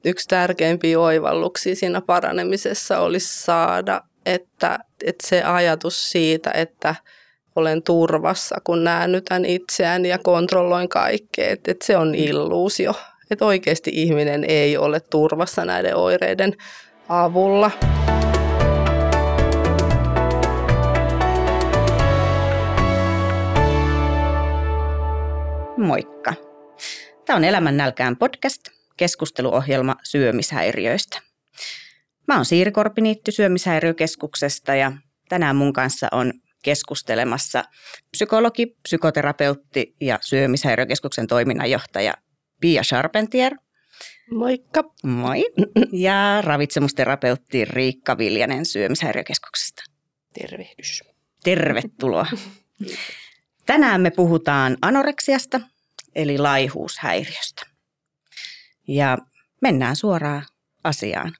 yksi tärkeimpiä oivalluksia siinä paranemisessa olisi saada, että se ajatus siitä, että olen turvassa, kun näännytän itseäni ja kontrolloin kaikkea, että se on illuusio. Että oikeasti ihminen ei ole turvassa näiden oireiden avulla. Moikka! Tämä on Elämän nälkään podcast, keskusteluohjelma syömishäiriöistä. Mä oon Siiri Korpiniitty Syömishäiriökeskuksesta ja tänään mun kanssa on keskustelemassa psykologi, psykoterapeutti ja Syömishäiriökeskuksen toiminnanjohtaja Pia Charpentier. Moikka! Moi! Ja ravitsemusterapeutti Riikka Viljanen Syömishäiriökeskuksesta. Tervehdys! Tervetuloa! Tänään me puhutaan anoreksiasta, eli laihuushäiriöstä. Ja mennään suoraan asiaan.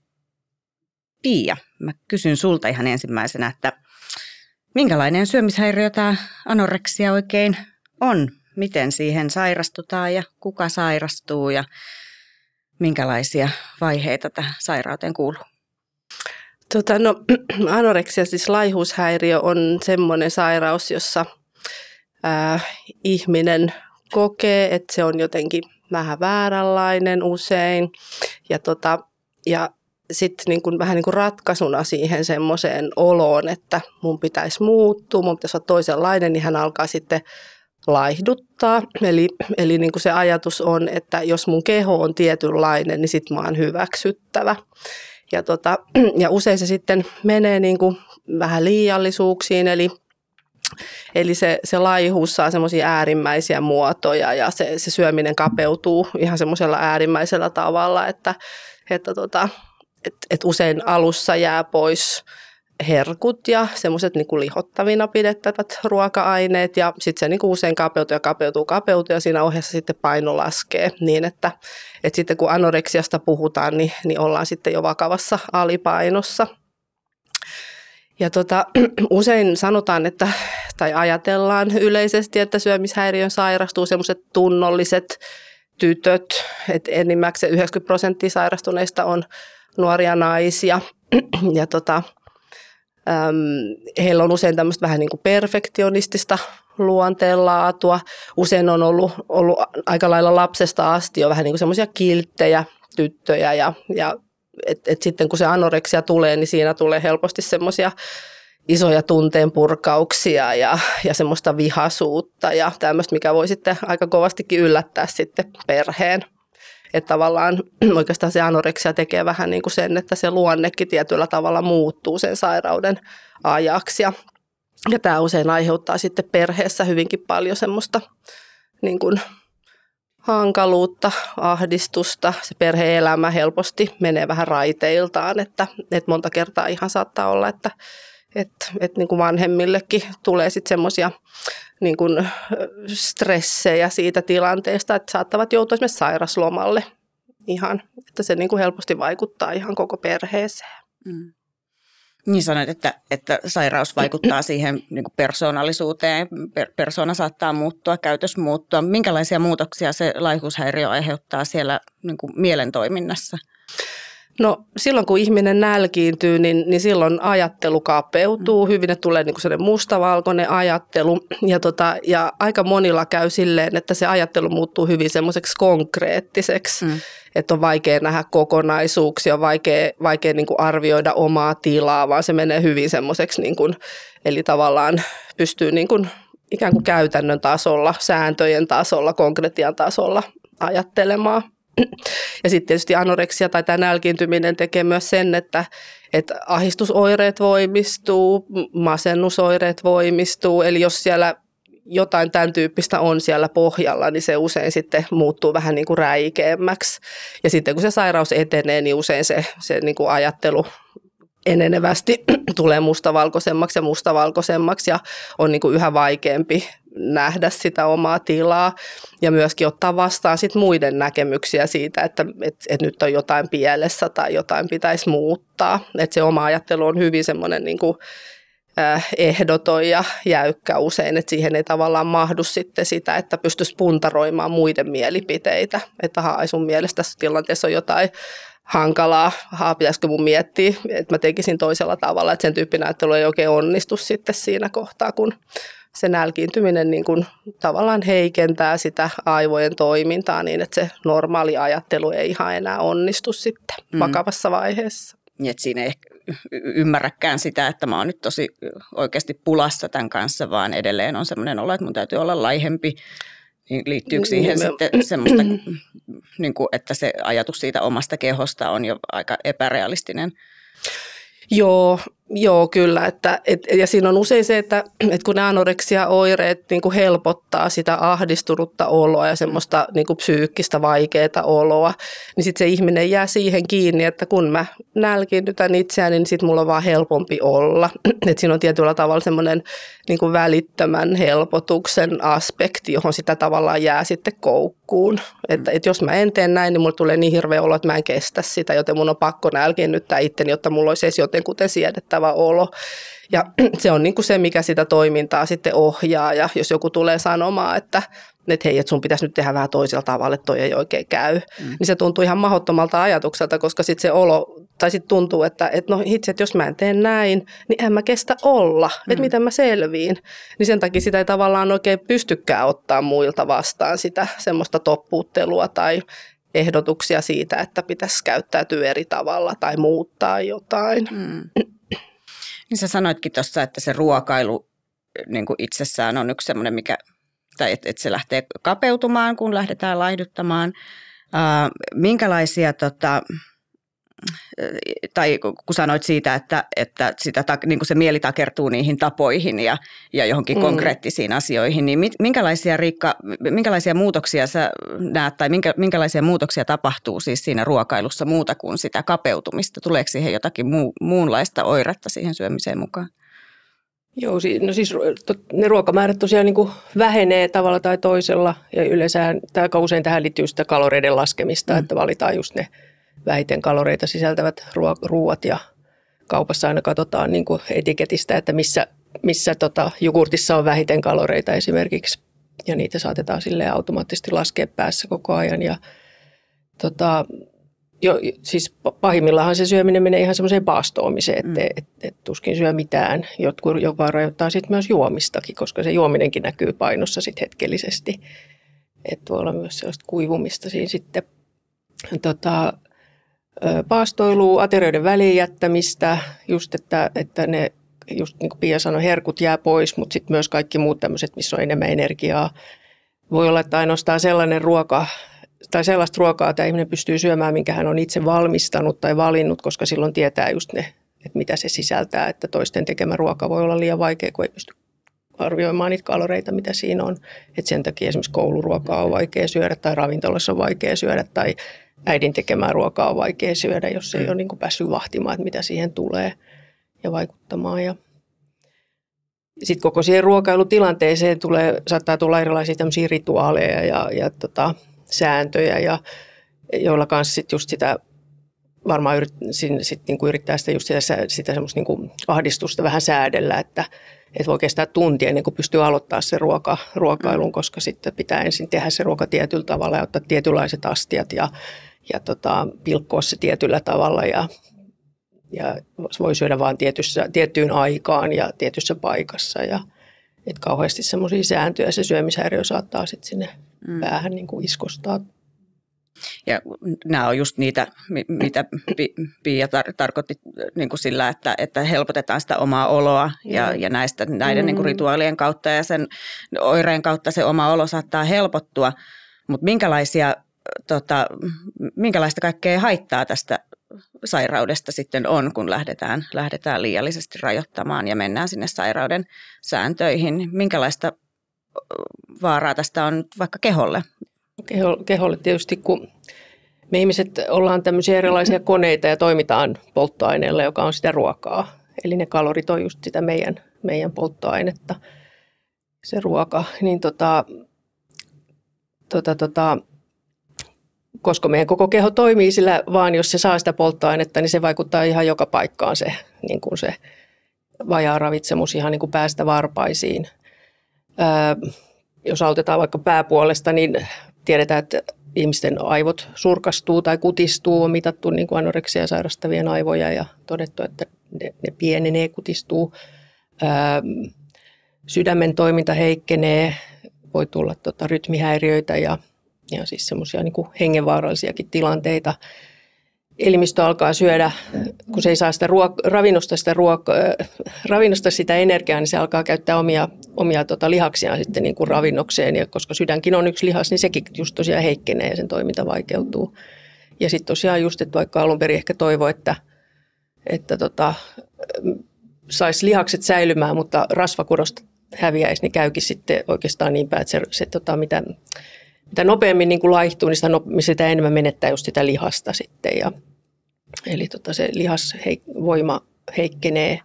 Pia, mä kysyn sulta ihan ensimmäisenä, että minkälainen syömishäiriö tämä anoreksia oikein on? Miten siihen sairastutaan ja kuka sairastuu ja minkälaisia vaiheita tähän sairauteen kuuluu? Anoreksia, siis laihuushäiriö, on semmoinen sairaus, jossa ihminen kokee, että se on jotenkin vähän vääränlainen usein ja sitten vähän niin kuin ratkaisuna siihen semmoiseen oloon, että mun pitäisi muuttua, mun pitäisi olla toisenlainen, niin hän alkaa sitten laihduttaa. Eli niin kuin se ajatus on, että jos mun keho on tietynlainen, niin sitten mä oon hyväksyttävä. Ja usein se sitten menee niin kuin vähän liiallisuuksiin, eli se laihuus saa semmoisia äärimmäisiä muotoja ja se syöminen kapeutuu ihan semmoisella äärimmäisellä tavalla, että usein alussa jää pois herkut ja semmoiset niin kuin lihottavina pidettävät ruoka-aineet ja sitten se niin kuin usein kapeutuu ja siinä ohessa sitten paino laskee niin, että sitten kun anoreksiasta puhutaan, niin ollaan sitten jo vakavassa alipainossa. Ja usein sanotaan, tai ajatellaan yleisesti, että syömishäiriön sairastuu semmoiset tunnolliset tytöt, että enimmäkseen 90% sairastuneista on nuoria naisia ja heillä on usein tämmöistä vähän niin kuin perfektionistista luonteenlaatua. Usein on ollut aika lailla lapsesta asti jo vähän niin kuin semmoisia kilttejä tyttöjä ja et sitten kun se anoreksia tulee, niin siinä tulee helposti semmoisia isoja tunteenpurkauksia ja semmoista vihaisuutta ja tämmöistä, mikä voi sitten aika kovastikin yllättää sitten perheen. Että tavallaan oikeastaan se anoreksia tekee vähän niin kuin sen, että se luonnekin tietyllä tavalla muuttuu sen sairauden ajaksi. Ja tämä usein aiheuttaa sitten perheessä hyvinkin paljon semmoista niin kuin hankaluutta, ahdistusta. Se perhe-elämä helposti menee vähän raiteiltaan, että monta kertaa ihan saattaa olla, että niin kuin vanhemmillekin tulee sitten semmoisia niin kuin stressejä siitä tilanteesta, että saattavat joutua esimerkiksi sairaslomalle ihan, että se niin kuin helposti vaikuttaa ihan koko perheeseen. Mm. Niin sanoit, että sairaus vaikuttaa siihen niin kuin persoonallisuuteen, persoona saattaa muuttua, käytös muuttua. Minkälaisia muutoksia se laihuushäiriö aiheuttaa siellä niin kuin mielentoiminnassa? No silloin kun ihminen nälkiintyy, niin silloin ajattelu kapeutuu, hyvin ne tulee niin kuin sellainen mustavalkoinen ajattelu ja aika monilla käy silleen, että se ajattelu muuttuu hyvin semmoiseksi konkreettiseksi, että on vaikea nähdä kokonaisuuksia, on vaikea niin kuin arvioida omaa tilaa, vaan se menee hyvin semmoiseksi, niin kuin, eli tavallaan pystyy niin kuin ikään kuin käytännön tasolla, sääntöjen tasolla, konkretian tasolla ajattelemaan. Ja sitten tietysti anoreksia tai tämä nälkiintyminen tekee myös sen, että ahdistusoireet voimistuu, masennusoireet voimistuu. Eli jos siellä jotain tämän tyyppistä on siellä pohjalla, niin se usein sitten muuttuu vähän niin kuin räikeämmäksi. Ja sitten kun se sairaus etenee, niin usein se niin kuin ajattelu enenevästi tulee mustavalkoisemmaksi ja on niin kuin yhä vaikeampi nähdä sitä omaa tilaa ja myöskin ottaa vastaan sit muiden näkemyksiä siitä, että nyt on jotain pielessä tai jotain pitäisi muuttaa. Että se oma ajattelu on hyvin semmoinen niin kuin ehdoton ja jäykkä usein, että siihen ei tavallaan mahdu sitten sitä, että pystyisi puntaroimaan muiden mielipiteitä. Että sun mielestä tässä tilanteessa on jotain hankalaa, pitäisikö mun miettiä, että mä tekisin toisella tavalla, että sen tyyppinäyttely ei oikein onnistu sitten siinä kohtaa, kun se nälkiintyminen niin kuin tavallaan heikentää sitä aivojen toimintaa niin, että se normaali ajattelu ei ihan enää onnistu sitten vakavassa vaiheessa. Niin, että siinä ei ehkä ymmärräkään sitä, että mä oon nyt tosi oikeasti pulassa tämän kanssa, vaan edelleen on semmoinen olo, että mun täytyy olla laihempi. Niin liittyykö siihen sitten semmoista, niin kuin, että se ajatus siitä omasta kehosta on jo aika epärealistinen? Joo, kyllä. Ja siinä on usein se, että kun ne anoreksia-oireet niin kuin helpottaa sitä ahdistunutta oloa ja semmoista niin kuin psyykkistä vaikeaa oloa, niin sitten se ihminen jää siihen kiinni, että kun mä nälkiinnytän itseäni, niin sitten mulla on vaan helpompi olla. Et siinä on tietyllä tavalla semmoinen niin kuin välittömän helpotuksen aspekti, johon sitä tavallaan jää sitten koukkuun. Että jos mä en tee näin, niin mulla tulee niin hirveä olo, että mä en kestä sitä, joten mun on pakko nälkiinnyttää itteni, jotta mulla olisi edes jotenkuten siedettävä olo. Ja se on niin kuin se, mikä sitä toimintaa sitten ohjaa. Ja jos joku tulee sanomaan, että hei, että sun pitäisi nyt tehdä vähän toisella tavalla, että toi ei oikein käy, niin se tuntuu ihan mahdottomalta ajatukselta, koska sitten se olo, tai sitten tuntuu, että no itse, että jos mä en tee näin, niin en mä kestä olla, että miten mä selviin. Niin sen takia sitä ei tavallaan oikein pystykään ottaa muilta vastaan sitä semmoista toppuuttelua tai ehdotuksia siitä, että pitäisi käyttäytyä eri tavalla tai muuttaa jotain. Niin sä sanoitkin tuossa, että se ruokailu niin kuin itsessään on yksi semmoinen, tai että se lähtee kapeutumaan, kun lähdetään laihduttamaan. Minkälaisia, tai kun sanoit siitä, että sitä, niin kuin se mieli takertuu niihin tapoihin ja johonkin konkreettisiin asioihin, niin minkälaisia, Riikka, minkälaisia muutoksia sä näet, tai minkälaisia muutoksia tapahtuu siis siinä ruokailussa muuta kuin sitä kapeutumista? Tuleeko siihen jotakin muunlaista oiretta siihen syömiseen mukaan? Joo, no siis ne ruokamäärät tosiaan niin kuin vähenee tavalla tai toisella ja yleensä aika usein tähän liittyy sitä kaloreiden laskemista, että valitaan just ne vähiten kaloreita sisältävät ruuat ja kaupassa aina katsotaan niin kuin etiketistä, että missä jogurtissa on vähiten kaloreita esimerkiksi ja niitä saatetaan silleen automaattisesti laskea päässä koko ajan ja siis pahimmillaan se syöminen menee ihan semmoiseen paastoamiseen, että tuskin syö mitään, joka rajoittaa sitten myös juomistakin, koska se juominenkin näkyy painossa sitten hetkellisesti. Että voi olla myös sellaista kuivumista siinä sitten. Paastoilua, aterioiden väliin jättämistä, just että ne, just niin kuin Pia sanoi, herkut jää pois, mutta sitten myös kaikki muut tämmöiset, missä on enemmän energiaa. Voi olla, että ainoastaan sellainen ruoka, tai sellaista ruokaa, että ihminen pystyy syömään, minkä hän on itse valmistanut tai valinnut, koska silloin tietää just ne, että mitä se sisältää. Että toisten tekemä ruoka voi olla liian vaikea, kun ei pysty arvioimaan niitä kaloreita, mitä siinä on. Että sen takia esimerkiksi kouluruokaa on vaikea syödä tai ravintolassa on vaikea syödä tai äidin tekemää ruokaa on vaikea syödä, jos ei ole niin kuin päässyt vahtimaan, että mitä siihen tulee ja vaikuttamaan. Ja sitten koko siihen ruokailutilanteeseen saattaa tulla erilaisia tämmöisiä rituaaleja ja sääntöjä, joilla kanssa sit just sitä varmaan niinku yrittää sitä just sitä semmoista niinku ahdistusta vähän säädellä, että voi kestää tuntia ennen kuin pystyy aloittaa se ruokailun, koska sitten pitää ensin tehdä se ruoka tietyllä tavalla ja ottaa tietynlaiset astiat ja pilkkoa se tietyllä tavalla ja voi syödä vain tiettyyn aikaan ja tietyssä paikassa ja että kauheasti semmoisia sääntöjä se syömishäiriö saattaa sitten sinne päähän niin kuin iskostaa. Ja nämä on just niitä, mitä Pia tarkoitti niin kuin sillä, että helpotetaan sitä omaa oloa ja näiden niin kuin rituaalien kautta ja sen oireen kautta se oma olo saattaa helpottua. Mutta minkälaista kaikkea haittaa tästä sairaudesta sitten on, kun lähdetään liiallisesti rajoittamaan ja mennään sinne sairauden sääntöihin? Minkälaista vaaraa tästä on vaikka keholle? Keholle tietysti, kun me ihmiset ollaan tämmöisiä erilaisia koneita ja toimitaan polttoaineella, joka on sitä ruokaa. Eli ne kalorit on just sitä meidän polttoainetta, se ruoka. Niin koska meidän koko keho toimii sillä vaan, jos se saa sitä polttoainetta, niin se vaikuttaa ihan joka paikkaan niin kuin se vajaaravitsemus ihan niin kuin päästä varpaisiin. Jos aloitetaan vaikka pääpuolesta, niin tiedetään, ihmisten aivot surkastuu tai kutistuu. On mitattu niin kuin anoreksia sairastavien aivoja ja todettu, että ne pienenee, kutistuu. Sydämen toiminta heikkenee, voi tulla rytmihäiriöitä ja siis semmoisia niin kuin hengenvaarallisiakin tilanteita. Elimistö alkaa syödä, kun se ei saa sitä ravinnosta sitä energiaa, niin se alkaa käyttää omia lihaksiaan sitten niin kuin ravinnokseen. Ja koska sydänkin on yksi lihas, niin sekin just tosiaan heikkenee ja sen toiminta vaikeutuu. Ja sitten tosiaan just, että vaikka alun perin ehkä toivoi, että saisi lihakset säilymään, mutta rasvakudosta häviäisi, niin käykin sitten oikeastaan niin päin, että se mitä nopeammin niin kuin laihtuu, niin sitä enemmän menettää just sitä lihasta sitten. Eli se lihasvoima heikkenee.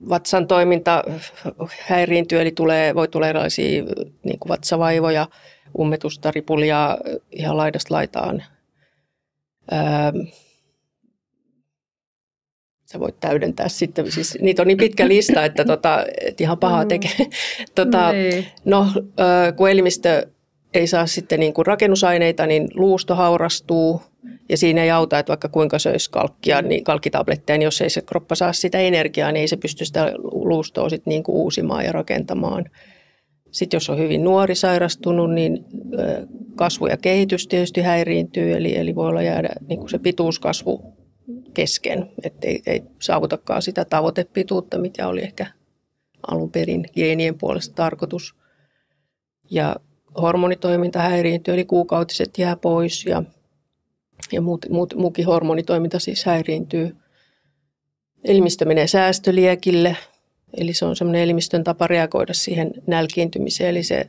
Vatsan toiminta häiriintyy, eli voi tulla erilaisia niin kuin vatsavaivoja, ummetusta, ripulia ihan laidasta laitaan. Sä voit täydentää sitten. Siis, niitä on niin pitkä lista, että ihan pahaa tekee. Kun elimistö ei saa sitten niin kuin rakennusaineita, niin luusto haurastuu. Ja siinä ei auta, että vaikka kuinka söisi kalkkia, niin kalkkitabletteja, niin jos ei se kroppa saa sitä energiaa, niin ei se pysty sitä luustoa sitten niin kuin uusimaan ja rakentamaan. Sitten jos on hyvin nuori sairastunut, niin kasvu ja kehitys tietysti häiriintyy, eli voi olla jäädä niin kuin se pituuskasvu kesken, ettei ei saavutakaan sitä tavoitepituutta, mikä oli ehkä alun perin geenien puolesta tarkoitus. Ja hormonitoiminta häiriintyy, eli kuukautiset jää pois ja muukin hormonitoiminta siis häiriintyy. Elimistö menee säästöliekille, eli se on semmoinen elimistön tapa reagoida siihen nälkiintymiseen, eli se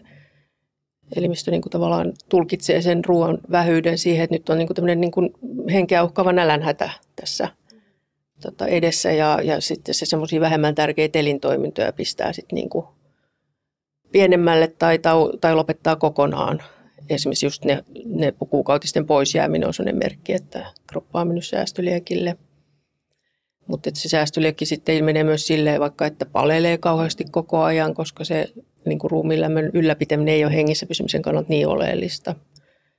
elimistö niin kuin tavallaan tulkitsee sen ruoan vähyyden siihen, että nyt on niin kuin tämmöinen niin kuin henkeä uhkaava nälänhätä tässä edessä ja sitten se semmoisia vähemmän tärkeitä elintoimintoja pistää sitten niin kuin pienemmälle tai lopettaa kokonaan. Esimerkiksi just ne kuukautisten poisjääminen on sellainen merkki, että kroppa on mennyt säästöliekille. Mutta se säästöliekki sitten ilmenee myös silleen vaikka, että palelee kauheasti koko ajan, koska se niin kuin ruumiinlämmön ylläpitäminen ei ole hengissä pysymisen kannalta niin oleellista.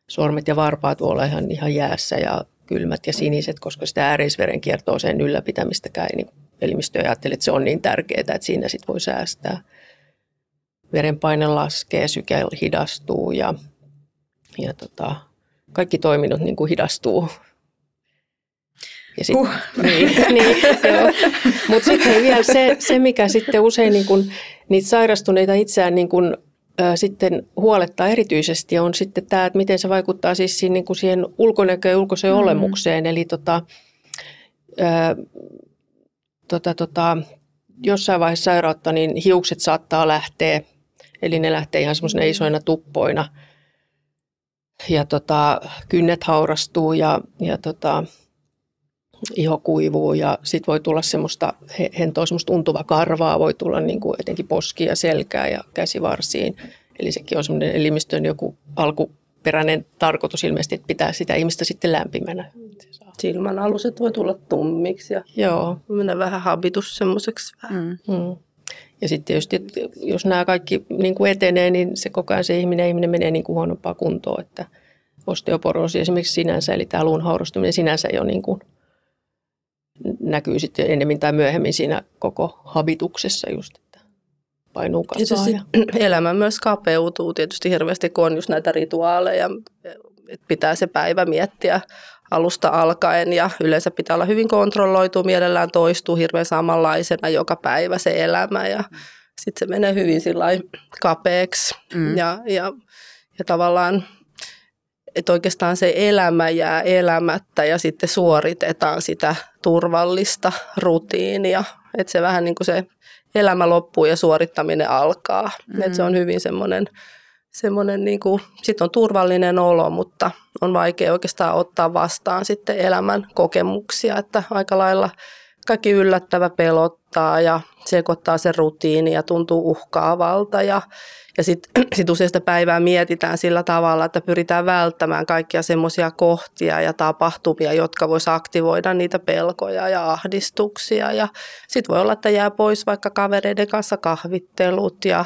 Sormet ja varpaat voi olla ihan jäässä ja kylmät ja siniset, koska sitä ääreisverenkiertoa sen ylläpitämistäkään ei niin elimistö ajattele, että se on niin tärkeää, että siinä sitten voi säästää. Verenpaine laskee, syke hidastuu ja kaikki toiminnot niin kuin hidastuu. Mutta sitten vielä se, mikä sitten usein niin kun niitä sairastuneita itseään niin kun, sitten huolettaa erityisesti, on sitten tämä, että miten se vaikuttaa siis siihen, niin kun siihen ulkonäköön ja ulkoiseen olemukseen. Eli jossain vaiheessa sairautta, niin hiukset saattaa lähteä, eli ne lähtee ihan semmoisena isoina tuppoina. Ja kynnet haurastuu ja iho kuivuu ja sitten voi tulla semmoista hentoa, semmoista untuvaa karvaa, voi tulla niin kuin etenkin poskia, selkää ja käsivarsiin. Eli sekin on semmoinen elimistön joku alkuperäinen tarkoitus ilmeisesti, että pitää sitä ihmistä sitten lämpimänä. Silmän aluset voi tulla tummiksi ja mennä vähän habitus semmoiseksi. Ja sitten tietysti, jos nämä kaikki niin kuin etenee, niin se koko ajan se ihminen menee niin kuin huonompaa kuntoon. Että osteoporoosi esimerkiksi sinänsä, eli tämä luun haurastuminen sinänsä jo niin kuin näkyy sitten enemmän tai myöhemmin siinä koko habituksessa just, että painuu kasvaa. Elämä myös kapeutuu tietysti hirveästi, kun on just näitä rituaaleja, että pitää se päivä miettiä alusta alkaen ja yleensä pitää olla hyvin kontrolloitu, mielellään toistuu hirveän samanlaisena joka päivä se elämä ja sitten se menee hyvin sillai kapeaksi ja tavallaan että oikeastaan se elämä jää elämättä ja sitten suoritetaan sitä turvallista rutiinia. Että se vähän niin kuin se elämä loppuu ja suorittaminen alkaa. Että se on hyvin semmoinen niin kuin, sit on turvallinen olo, mutta on vaikea oikeastaan ottaa vastaan sitten elämän kokemuksia. Että aika lailla kaikki yllättävä pelottaa ja sekoittaa sen rutiini ja tuntuu uhkaavalta ja sitten usein sitä päivää mietitään sillä tavalla, että pyritään välttämään kaikkia semmoisia kohtia ja tapahtumia, jotka vois aktivoida niitä pelkoja ja ahdistuksia. Ja sitten voi olla, että jää pois vaikka kavereiden kanssa kahvittelut ja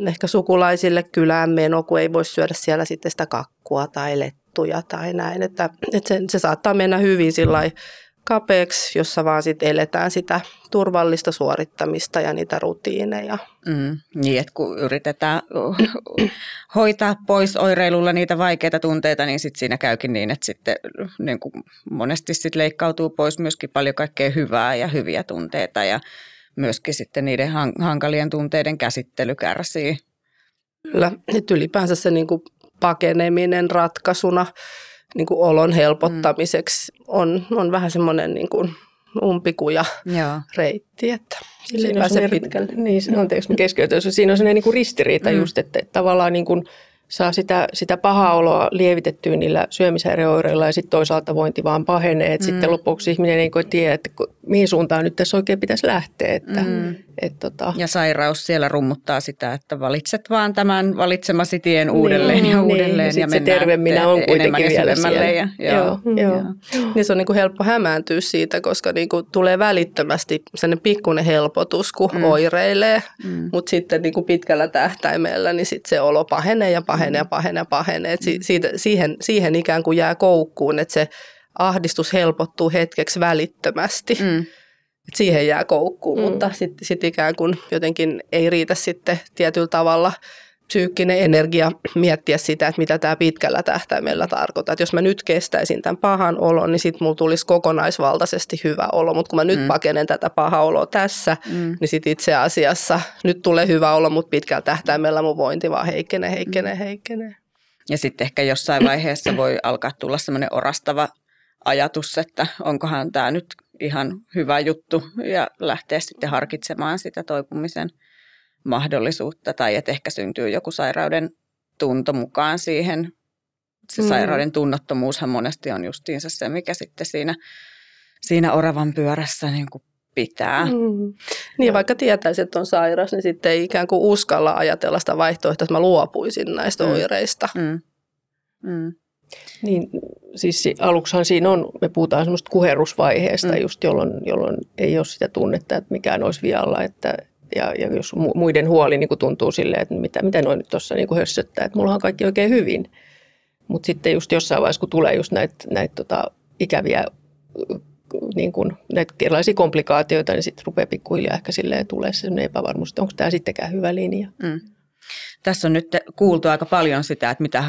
ehkä sukulaisille kylään meno, kun ei voi syödä siellä sitten sitä kakkua tai lettuja tai näin. Että se saattaa mennä hyvin sillai kapeaksi, jossa vaan sitten eletään sitä turvallista suorittamista ja niitä rutiineja. Niin, että kun yritetään hoitaa pois oireilulla niitä vaikeita tunteita, niin sitten siinä käykin niin, että sitten niin kuin monesti sit leikkautuu pois myöskin paljon kaikkea hyvää ja hyviä tunteita ja myöskin sitten niiden hankalien tunteiden käsittely kärsii. Kyllä, että ylipäänsä se niin kuin pakeneminen ratkaisuna niin kuin olon helpottamiseksi on vähän semmoinen niin kuin umpikuja reitti, että sillä ei pääse pitkälle. Niin, anteeksi, mä keskeytän. Siinä on sellainen niin kuin ristiriita just, että tavallaan niin kuin saa sitä pahaa oloa lievitettyä niillä syömishäiriöoireilla ja sitten toisaalta vointi vaan pahenee. Että sitten lopuksi ihminen ei tiedä, että mihin suuntaan nyt tässä oikein pitäisi lähteä. Ja sairaus siellä rummuttaa sitä, että valitset vaan tämän valitsemasi tien uudelleen ja uudelleen. Ja se terve minä on kuitenkin vielä siellä. Joo. Niin se on niin kuin helppo hämääntyä siitä, koska niin kuin tulee välittömästi sellainen pikkuinen helpotus, kun oireilee. Mutta sitten niin kuin pitkällä tähtäimellä niin sit se olo pahenee ja pahenee. Siihen ikään kuin jää koukkuun, että se ahdistus helpottuu hetkeksi välittömästi. Et siihen jää koukkuun, mutta sitten ikään kuin jotenkin ei riitä sitten tietyllä tavalla psyykkinen energia miettiä sitä, että mitä tämä pitkällä tähtäimellä tarkoittaa. Et jos mä nyt kestäisin tämän pahan olon, niin sitten mulla tulisi kokonaisvaltaisesti hyvä olo. Mutta kun mä nyt pakenen tätä pahaa oloa tässä, niin sitten itse asiassa nyt tulee hyvä olo, mutta pitkällä tähtäimellä mun vointi vaan heikkenee. Ja sitten ehkä jossain vaiheessa voi alkaa tulla semmoinen orastava ajatus, että onkohan tämä nyt ihan hyvä juttu ja lähteä sitten harkitsemaan sitä toipumisen mahdollisuutta tai että ehkä syntyy joku sairauden tunto mukaan siihen. Se sairauden tunnottomuushan monesti on justiinsa se, mikä sitten siinä oravan pyörässä niin kuin pitää. Niin, vaikka tietäisi, että on sairas, niin sitten ei ikään kuin uskalla ajatella sitä vaihtoehtoa, että mä luopuisin näistä oireista. Niin, siis aluksihan siinä on, me puhutaan semmoista kuherrusvaiheesta, just jolloin ei ole sitä tunnetta, että mikään olisi vialla, ja jos muiden huoli niin kuin tuntuu silleen, että mitä noin nyt tuossa niin kuin hössöttää, että mulla on kaikki oikein hyvin. Mutta sitten just jossain vaiheessa, kun tulee just näitä ikäviä niin kuin, näitä erilaisia komplikaatioita, niin sitten rupeaa pikkuhiljaa ehkä silleen tulee sellainen epävarmuus, että onko tämä sittenkään hyvä linja. Tässä on nyt kuultu aika paljon sitä, että mitä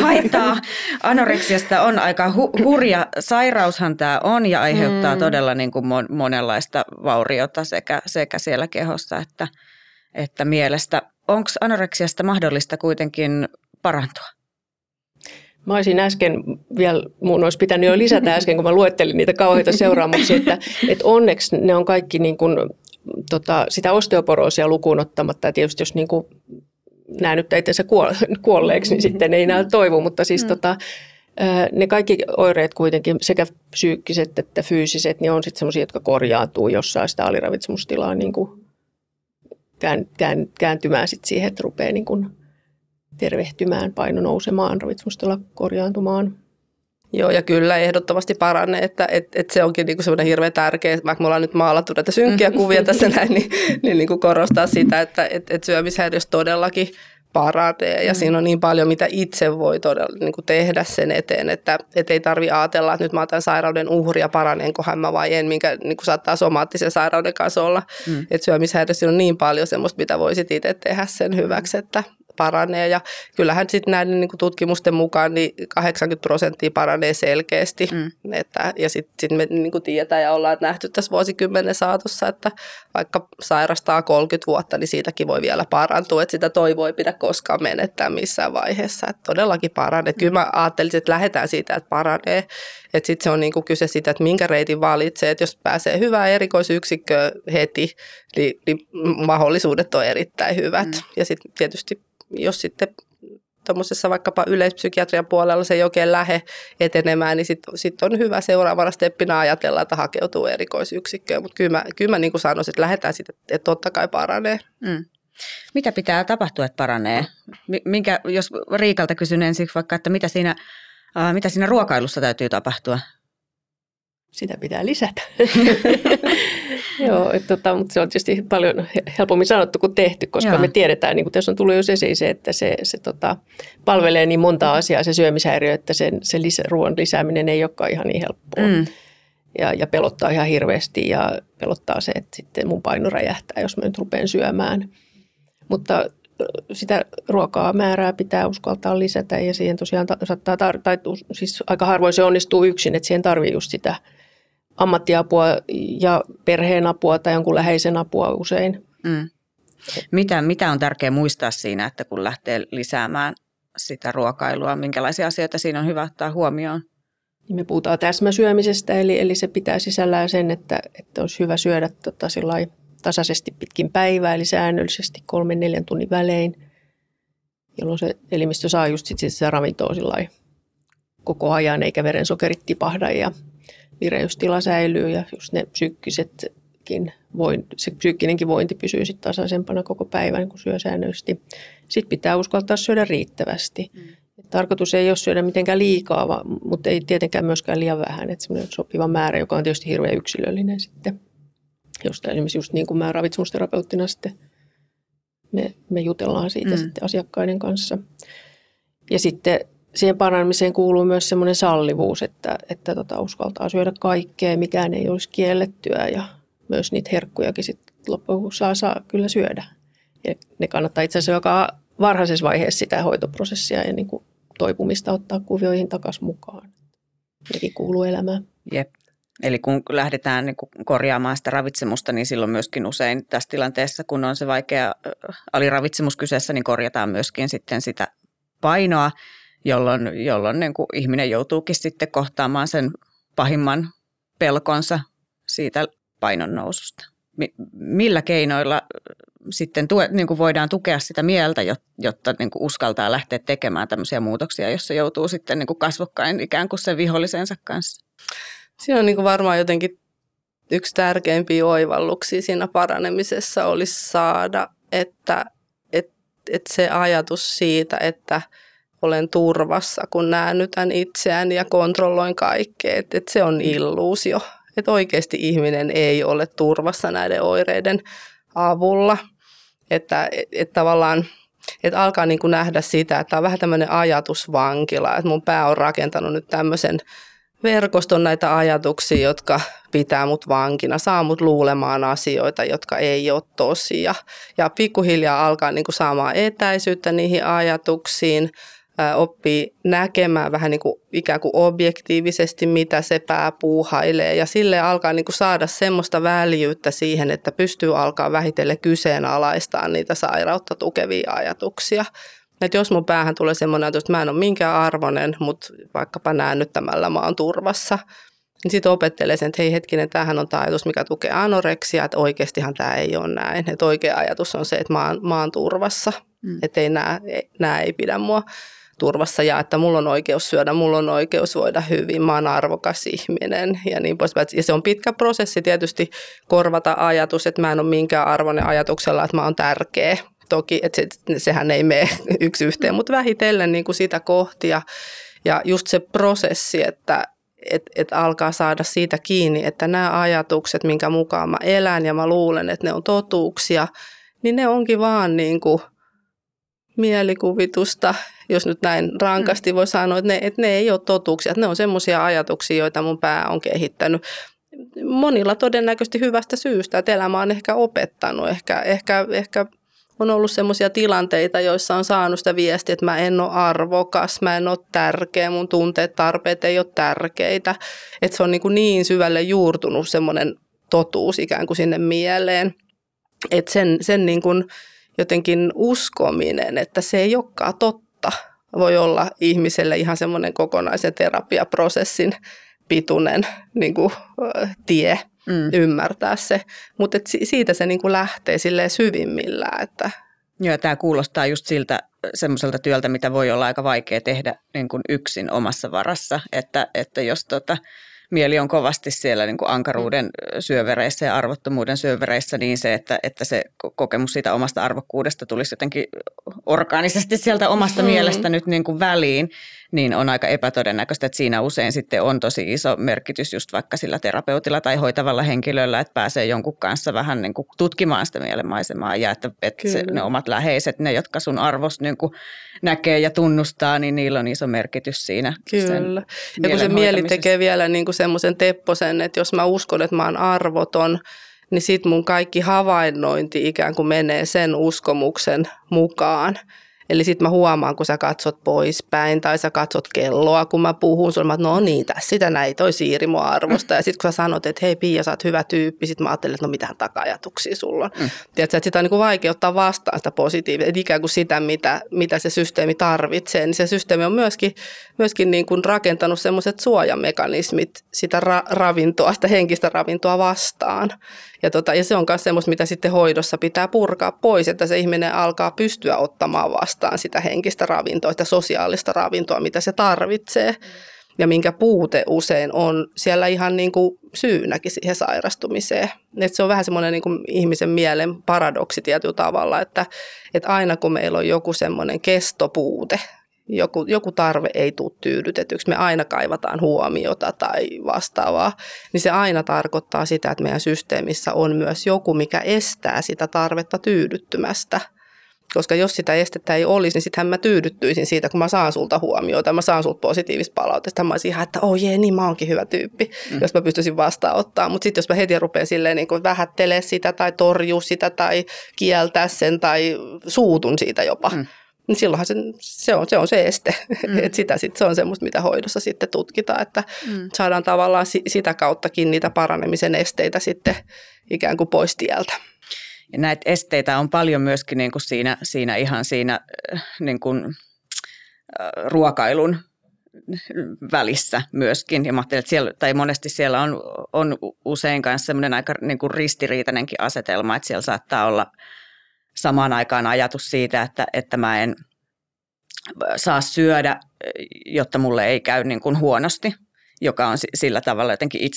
haittaa anoreksiasta on aika hurja sairaushan tämä on ja aiheuttaa todella niin kuin monenlaista vauriota sekä siellä kehossa että mielestä. Onko anoreksiasta mahdollista kuitenkin parantua? Mä olisin äsken vielä, mun olisi pitänyt jo lisätä äsken, kun mä luettelin niitä kauheita seuraamuksia, että onneksi ne on kaikki niin kuin sitä osteoporoosia lukuun ottamatta, ja tietysti jos niin kuin näännyttää itsensä kuolleeksi, niin sitten ei enää toivu, mutta siis ne kaikki oireet kuitenkin, sekä psyykkiset että fyysiset, niin on sitten semmoisia, jotka korjaantuu, jos saa sitä aliravitsemustilaa niin kuin kääntymään sitten siihen, että rupeaa niin kuin tervehtymään, paino nousemaan, ravitsemustila korjaantumaan. Joo, ja kyllä ehdottomasti paranee, että se onkin niinku semmoinen hirveän tärkeä, vaikka me ollaan nyt maalattu näitä synkkiä kuvia tässä näin, niin niinku korostaa sitä, että syömishäiriössä todellakin paranee. Ja siinä on niin paljon, mitä itse voi todella niinku tehdä sen eteen, että ei tarvitse ajatella, että nyt mä oon tämän sairauden uhri ja paranenkohan mä vai en, minkä niinku saattaa somaattisen sairauden kanssa olla. Että syömishäiriössä on niin paljon semmoista, mitä voisit itse tehdä sen hyväksi, että paranee. Ja kyllähän sitten näiden niin kuin tutkimusten mukaan niin 80% paranee selkeästi. Ja sitten me niin kuin tiedetään ja ollaan nähty tässä vuosikymmenen saatossa, että vaikka sairastaa 30 vuotta, niin siitäkin voi vielä parantua. Että sitä toivoa ei pidä koskaan menettää missään vaiheessa. Että todellakin paranee. Kyllä mä ajattelisin, että lähdetään siitä, että paranee. Että sitten se on niin kuin kyse siitä, että minkä reitin valitsee. Että jos pääsee hyvään erikoisyksikköön heti, niin mahdollisuudet on erittäin hyvät. Ja sitten tietysti jos sitten tuommoisessa vaikkapa yleispsykiatrian puolella se ei oikein lähde etenemään, niin sitten on hyvä seuraavana steppinä ajatella, että hakeutuu erikoisyksikköön. Mutta kyllä mä niin kuin sanoisin, että lähdetään siitä, että totta kai paranee. Mitä pitää tapahtua, että paranee? Jos Riikalta kysyn ensin vaikka, että mitä siinä ruokailussa täytyy tapahtua? sitä pitää lisätä. Joo, mutta se on tietysti paljon helpommin sanottu kuin tehty, koska me tiedetään, niin kuin tässä on tullut jo esiin se, että se palvelee niin monta asiaa se syömishäiriö, että ruoan lisääminen ei olekaan ihan niin helppoa. Ja pelottaa ihan hirveästi ja pelottaa se, että sitten mun paino räjähtää, jos mä nyt rupean syömään. Mutta sitä ruokaa määrää pitää uskaltaa lisätä ja siihen tosiaan siis aika harvoin se onnistuu yksin, että siihen tarvii just sitä ammattiapua ja perheen apua tai jonkun läheisen apua usein. Mitä on tärkeää muistaa siinä, että kun lähtee lisäämään sitä ruokailua, minkälaisia asioita siinä on hyvä ottaa huomioon? Me puhutaan täsmäsyömisestä, eli se pitää sisällään sen, että olisi hyvä syödä tasaisesti pitkin päivää, eli säännöllisesti 3-4 tunnin välein, jolloin se elimistö saa just sitä ravintoa koko ajan, eikä verensokerit tipahda ja vireystila säilyy ja just ne se psyykkinenkin vointi pysyy sitten tasaisempana koko päivän, kun syö säännöllisesti. Sitten pitää uskaltaa syödä riittävästi. Tarkoitus ei ole syödä mitenkään liikaa, mutta ei tietenkään myöskään liian vähän. Että semmoinen sopiva määrä, joka on tietysti hirveän yksilöllinen sitten. Josta esimerkiksi just niin kuin mä ravitsemusterapeuttina sitten me jutellaan siitä sitten asiakkaiden kanssa. Ja sitten siihen paranemiseen kuuluu myös semmoinen sallivuus, että uskaltaa syödä kaikkea, mikään ei olisi kiellettyä ja myös niitä herkkujakin sitten loppujen saa kyllä syödä. Ja ne kannattaa itse asiassa joka varhaisessa vaiheessa sitä hoitoprosessia ja niin kuin toipumista ottaa kuvioihin takaisin mukaan. Nekin kuuluu elämään. Jep. Eli kun lähdetään niin kuin korjaamaan sitä ravitsemusta, niin silloin myöskin usein tässä tilanteessa, kun on se vaikea aliravitsemus kyseessä, niin korjataan myöskin sitten sitä painoa, jolloin niin kuin ihminen joutuukin sitten kohtaamaan sen pahimman pelkonsa siitä painon noususta. Millä keinoilla sitten niin kuin voidaan tukea sitä mieltä, jotta niin kuin uskaltaa lähteä tekemään tämmöisiä muutoksia, jossa joutuu sitten niin kuin kasvokkain ikään kuin sen vihollisensa kanssa? Siinä on niin kuin varmaan jotenkin yksi tärkeimpiä oivalluksia siinä paranemisessa olisi saada, että se ajatus siitä, että olen turvassa, kun näännytän itseäni ja kontrolloin kaikkea, että se on illuusio. Että oikeasti ihminen ei ole turvassa näiden oireiden avulla. Että tavallaan että alkaa niin kuin nähdä sitä, että tämä on vähän tämmöinen ajatusvankila, että mun pää on rakentanut nyt tämmöisen verkoston näitä ajatuksia, jotka pitää mut vankina, saa mut luulemaan asioita, jotka ei ole tosia. Ja pikkuhiljaa alkaa niin kuin saamaan etäisyyttä niihin ajatuksiin, oppii näkemään vähän niin kuin ikään kuin objektiivisesti, mitä se pää puuhailee. Ja sille alkaa niin kuin saada semmoista väljyyttä siihen, että pystyy alkaa vähitellen kyseenalaistaan niitä sairautta tukevia ajatuksia. Että jos mun päähän tulee semmoinen ajatus, että mä en ole minkään arvoinen, mutta vaikkapa näännyttämällä mä oon turvassa, niin sitten opettelee sen, että hei hetkinen, tämähän on tämä ajatus, mikä tukee anoreksia, että oikeastihan tämä ei ole näin. Että oikea ajatus on se, että mä oon turvassa, että nämä ei pidä mua turvassa ja että mulla on oikeus syödä, mulla on oikeus voida hyvin, mä oon arvokas ihminen ja niin poispäin. Ja se on pitkä prosessi tietysti korvata ajatus, että mä en ole minkään arvoinen ajatuksella, että mä oon tärkeä. Toki, että sehän ei mene yksi yhteen, mutta vähitellen niin kuin sitä kohti ja just se prosessi, että alkaa saada siitä kiinni, että nämä ajatukset, minkä mukaan mä elän ja mä luulen, että ne on totuuksia, niin ne onkin vaan niin kuin mielikuvitusta, jos nyt näin rankasti voi sanoa, että ne ei ole totuuksia, että ne on semmoisia ajatuksia, joita mun pää on kehittänyt. Monilla todennäköisesti hyvästä syystä, että elämä on ehkä opettanut, ehkä on ollut semmoisia tilanteita, joissa on saanut sitä viestiä, että mä en ole arvokas, mä en ole tärkeä, mun tunteet, tarpeet ei ole tärkeitä. Että se on niin syvälle juurtunut semmoinen totuus ikään kuin sinne mieleen, että sen niin kuin jotenkin uskominen, että se ei olekaan totta, voi olla ihmiselle ihan semmoinen kokonaisen terapiaprosessin pituinen niin kuin, tie ymmärtää se. Mutta siitä se niin kuin lähtee silleen syvimmillään. Että. Joo, tämä kuulostaa just siltä semmoiselta työltä, mitä voi olla aika vaikea tehdä niin kuin yksin omassa varassa, että jos mieli on kovasti siellä niin kuin ankaruuden syövereissä ja arvottomuuden syövereissä, niin se, että se kokemus siitä omasta arvokkuudesta tulisi jotenkin orgaanisesti sieltä omasta mielestä nyt niin kuin väliin, niin on aika epätodennäköistä, että siinä usein sitten on tosi iso merkitys just vaikka sillä terapeutilla tai hoitavalla henkilöllä, että pääsee jonkun kanssa vähän niin kuin tutkimaan sitä mielenmaisemaa ja että ne omat läheiset, ne jotka sun arvos niin kuin näkee ja tunnustaa, niin niillä on iso merkitys siinä. Kyllä. Ja kun se mieli tekee vielä niin kuin semmoisen tepposen, että jos mä uskon, että mä oon arvoton, niin sit mun kaikki havainnointi ikään kuin menee sen uskomuksen mukaan. Eli sitten mä huomaan, kun sä katsot poispäin tai sä katsot kelloa, kun mä puhun sulle, että no niin, tässä sitä näin, toi Siiri mua arvosta. Ja sitten kun sä sanot, että hei Pia, sä oot hyvä tyyppi, sitten mä ajattelen, että no mitään taka-ajatuksia sulla on. Tiedätkö, että sitä on niin kuin vaikea ottaa vastaan sitä positiivista, että ikään kuin sitä, mitä se systeemi tarvitsee. Niin se systeemi on myöskin niin kuin rakentanut semmoiset suojamekanismit sitä ravintoa, sitä henkistä ravintoa vastaan. Ja se on myös semmoista, mitä sitten hoidossa pitää purkaa pois, että se ihminen alkaa pystyä ottamaan vastaan sitä henkistä ravintoa, sitä sosiaalista ravintoa, mitä se tarvitsee. Ja minkä puute usein on siellä ihan niin kuin syynäkin siihen sairastumiseen. Että se on vähän semmoinen niin kuin ihmisen mielen paradoksi tietyllä tavalla, että aina kun meillä on joku semmoinen kestopuute, joku tarve ei tule tyydytetyksi, me aina kaivataan huomiota tai vastaavaa, niin se aina tarkoittaa sitä, että meidän systeemissä on myös joku, mikä estää sitä tarvetta tyydyttymästä. Koska jos sitä estettä ei olisi, niin sittenhän mä tyydyttyisin siitä, kun mä saan sulta huomiota, mä saan sulta positiivista palautetta. Mä olisin ihan, että niin mä oonkin hyvä tyyppi, jos mä pystyisin vastaanottaa. Mutta sitten jos mä heti rupean silleen niin kuin vähättelee sitä tai torjuu sitä tai kieltää sen tai suutun siitä jopa, niin silloinhan se on se este. Että se on semmoista, mitä hoidossa sitten tutkitaan, että saadaan tavallaan sitä kauttakin niitä paranemisen esteitä sitten ikään kuin pois tieltä. Ja näitä esteitä on paljon myöskin niin kuin siinä niin kuin, ruokailun välissä myöskin. Ja mä ajattelin, että monesti siellä on usein kanssa semmoinen aika niin kuin ristiriitainenkin asetelma, että siellä saattaa olla samaan aikaan ajatus siitä, että mä en saa syödä, jotta mulle ei käy niin kuin huonosti, joka on sillä tavalla jotenkin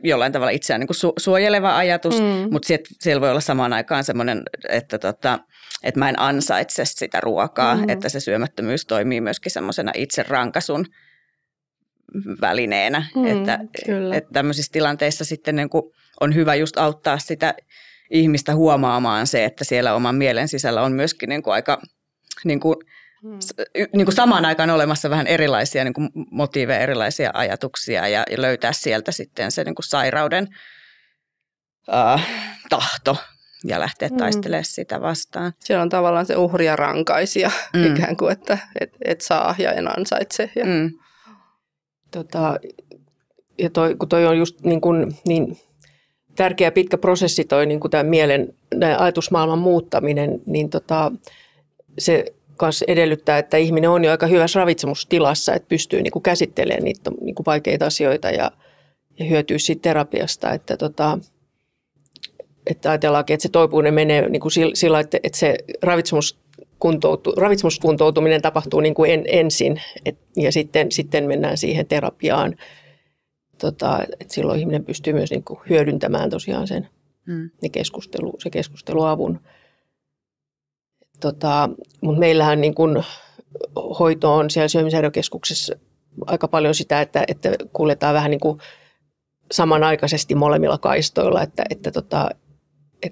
jollain tavalla itseään niin kuin suojeleva ajatus, mutta siellä voi olla samaan aikaan semmoinen, että mä en ansaitse sitä ruokaa, että se syömättömyys toimii myöskin semmoisena itserankaisun välineenä, että tämmöisissä tilanteissa sitten niin kuin on hyvä just auttaa sitä ihmistä huomaamaan se, että siellä oman mielen sisällä on myöskin niin kuin aika niin kuin samaan aikaan olemassa vähän erilaisia niin kuin motiiveja, erilaisia ajatuksia ja löytää sieltä sitten se niin kuin sairauden tahto ja lähteä taistelemaan sitä vastaan. Siellä on tavallaan se uhri ja rankaisija ikään kuin, että et saa ja en ansaitse. Ja. Kun toi on just niin tärkeä pitkä prosessi toi niin kuin tämän mielen ajatusmaailman muuttaminen, niin se kanssa edellyttää, että ihminen on jo aika hyvässä ravitsemustilassa, että pystyy niin kuin käsittelemään niitä niin kuin vaikeita asioita ja hyötyy siitä terapiasta. Että ajatellaankin, että se toipuminen menee niin kuin sillä, että se ravitsemuskuntoutuminen tapahtuu niin kuin ensin ja sitten mennään siihen terapiaan. Että silloin ihminen pystyy myös niin kuin hyödyntämään tosiaan sen keskusteluavun. Mutta meillähän niin kun hoito on siellä syömishäiriökeskuksessa aika paljon sitä, että kuljetaan vähän niin kuin samanaikaisesti molemmilla kaistoilla, että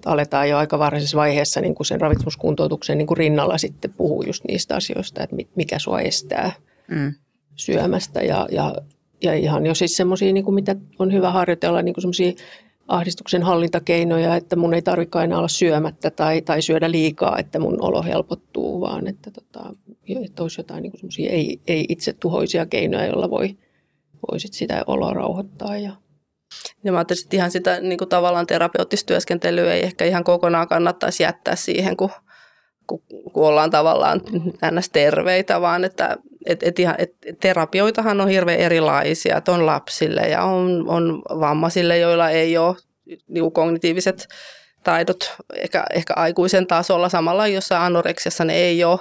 aletaan jo aika varhaisessa vaiheessa niin kuin sen ravitsemuskuntoutuksen niin kuin rinnalla sitten puhua just niistä asioista, että mikä sua estää syömästä ja ihan jo siis semmoisia, niin kuin mitä on hyvä harjoitella, niin kuin semmoisia ahdistuksen hallintakeinoja, että mun ei tarvitse aina olla syömättä tai syödä liikaa, että mun olo helpottuu, vaan että olisi jotain niin semmoisia ei itsetuhoisia keinoja, joilla voi sit sitä oloa rauhoittaa. Ja mä ajattelin, että ihan sitä niin kuin tavallaan terapeuttista työskentelyä ei ehkä ihan kokonaan kannattaisi jättää siihen, kun ollaan tavallaan ns. Terveitä, vaan että terapioitahan on hirveän erilaisia, että on lapsille ja on vammaisille, joilla ei ole niin kognitiiviset taidot ehkä aikuisen tasolla. Samalla jossain anoreksiassa ne ei ole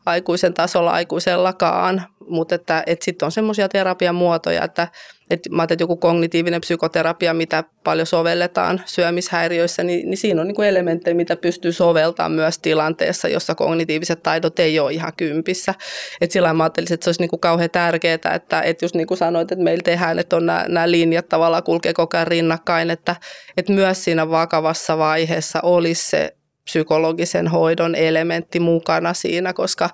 aikuisen tasolla aikuisellakaan, mutta että sitten on semmoisia terapiamuotoja, että mä ajattelin, että joku kognitiivinen psykoterapia, mitä paljon sovelletaan syömishäiriöissä, niin siinä on niin kuin elementtejä, mitä pystyy soveltamaan myös tilanteessa, jossa kognitiiviset taidot ei ole ihan kympissä. Että sillä mä ajattelin, että se olisi niin kuin kauhean tärkeää, että just niin kuin sanoit, että meillä tehdään, että on nämä linjat tavallaan kulkee koko ajan rinnakkain, että myös siinä vakavassa vaiheessa olisi se psykologisen hoidon elementti mukana siinä, koska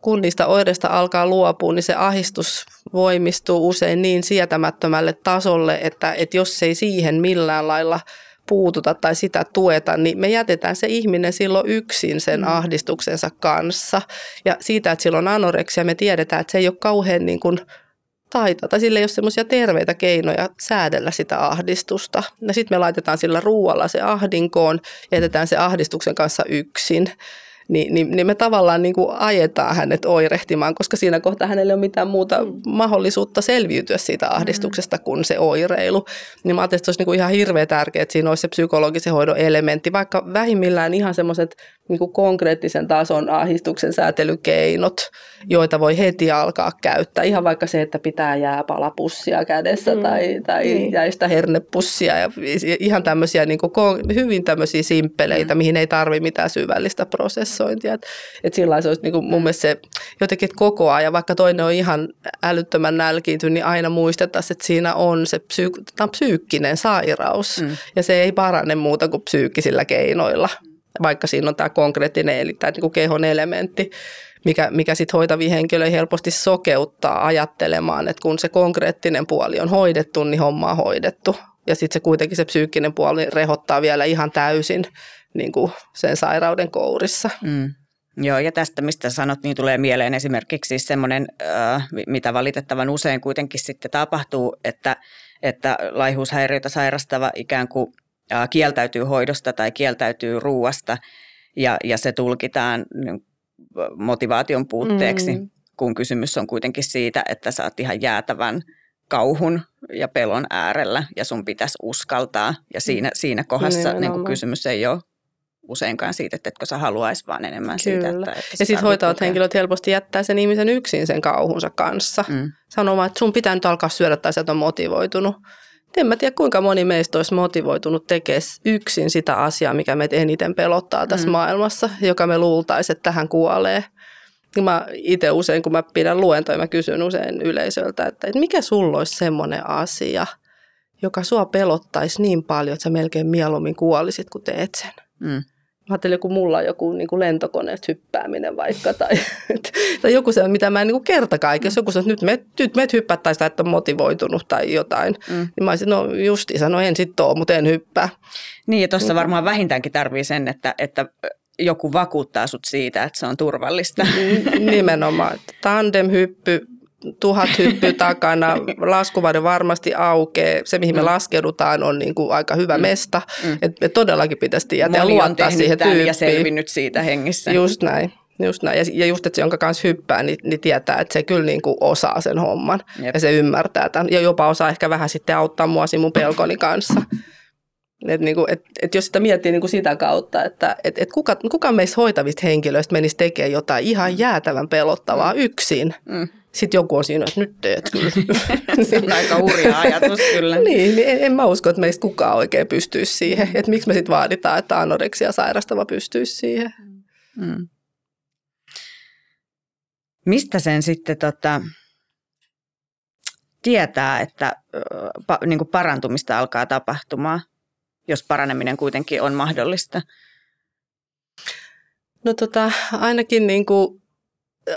kun niistä oireista alkaa luopua, niin se ahdistus voimistuu usein niin sietämättömälle tasolle, että jos ei siihen millään lailla puututa tai sitä tueta, niin me jätetään se ihminen silloin yksin sen ahdistuksensa kanssa. Ja siitä, että silloin anoreksia, me tiedetään, että se ei ole kauhean niin kuin taitoa, tai sillä ei ole semmoisia terveitä keinoja säädellä sitä ahdistusta. Ja sitten me laitetaan sillä ruualla se ahdinkoon, jätetään se ahdistuksen kanssa yksin. Niin me tavallaan niin kuin ajetaan hänet oirehtimaan, koska siinä kohtaa hänellä ei ole mitään muuta mahdollisuutta selviytyä siitä ahdistuksesta kuin se oireilu. Niin mä ajattelin, että se olisi niin kuin ihan hirveän tärkeää, että siinä olisi se psykologisen hoidon elementti, vaikka vähimmillään ihan semmoiset niin kuin konkreettisen tason ahdistuksen säätelykeinot, joita voi heti alkaa käyttää. Ihan vaikka se, että pitää jääpalapussia kädessä tai jäistä hernepussia ja ihan tämmöisiä niin kuin hyvin tämmöisiä simppeleitä, mihin ei tarvitse mitään syvällistä prosessointia. Että sillä se olisi niin kuin mun mielestä se jotenkin koko ajan, vaikka toinen on ihan älyttömän nälkiintynyt, niin aina muistettaisiin, että siinä on se psyykkinen sairaus ja se ei parane muuta kuin psyykkisillä keinoilla. Vaikka siinä on tämä konkreettinen eli tämä niin kuin kehon elementti, mikä sitten hoitavia henkilöitä helposti sokeuttaa ajattelemaan, että kun se konkreettinen puoli on hoidettu, niin homma on hoidettu. Ja sitten se kuitenkin se psyykkinen puoli rehottaa vielä ihan täysin niin kuin sen sairauden kourissa. Joo, ja tästä, mistä sanot, niin tulee mieleen esimerkiksi siis semmoinen, mitä valitettavan usein kuitenkin sitten tapahtuu, että laihuushäiriötä sairastava ikään kuin kieltäytyy hoidosta tai kieltäytyy ruuasta ja se tulkitaan motivaation puutteeksi, kun kysymys on kuitenkin siitä, että sä oot ihan jäätävän kauhun ja pelon äärellä ja sun pitäisi uskaltaa ja siinä kohdassa niin kuin kysymys ei ole useinkaan siitä, että etkö sä haluaisi, vaan enemmän siitä, että ja sitten hoitavat henkilöt helposti jättää sen ihmisen yksin sen kauhunsa kanssa. Sanoo vaan, että sun pitää nyt alkaa syödä tai sä et ole motivoitunut. En mä tiedä, kuinka moni meistä olisi motivoitunut tekemään yksin sitä asiaa, mikä meitä eniten pelottaa tässä maailmassa, joka me luultaisiin, että tähän kuolee. Mä itse usein, kun mä pidän luentoja, mä kysyn usein yleisöltä, että mikä sulla olisi semmoinen asia, joka sua pelottaisi niin paljon, että sä melkein mieluummin kuolisit, kun teet sen. Mä ajattelin, kun mulla on joku niin kuin lentokoneesta hyppääminen vaikka tai joku se, mitä mä en niin kerta kaiken. Jos joku sanoo, että nyt meet hyppää tai sitä, että on motivoitunut tai jotain. Niin mä olisin, no justiinsa, no en sit ole, mutta en hyppää. Niin ja tuossa varmaan vähintäänkin tarvii sen, että joku vakuuttaa sut siitä, että se on turvallista. Nimenomaan. Tandemhyppy, 1000 hyppyä takana, laskuvarjo varmasti aukeaa. Se, mihin me laskeudutaan, on niin kuin aika hyvä mesta. Että todellakin pitäisi tietää ja luottaa siihen tyyppiin. Ja selvinnyt siitä hengissä. Just näin. Ja just, että se, jonka kanssa hyppää, niin tietää, että se kyllä niin kuin osaa sen homman. Jep. Ja se ymmärtää tämän. Ja jopa osaa ehkä vähän sitten auttaa mua siinä mun pelkoni kanssa. Että jos sitä miettii niin kuin sitä kautta, että kuka meistä hoitavista henkilöistä menisi tekemään jotain ihan jäätävän pelottavaa yksin. Sitten joku on siinä, että nyt teet kyllä. Se on aika hurja ajatus kyllä. niin en mä usko, että meistä kukaan oikein pystyisi siihen. Että miksi me sitten vaaditaan, että anoreksia sairastava pystyisi siihen. Mistä sen sitten tietää, että niin kuin parantumista alkaa tapahtumaan, jos paraneminen kuitenkin on mahdollista? No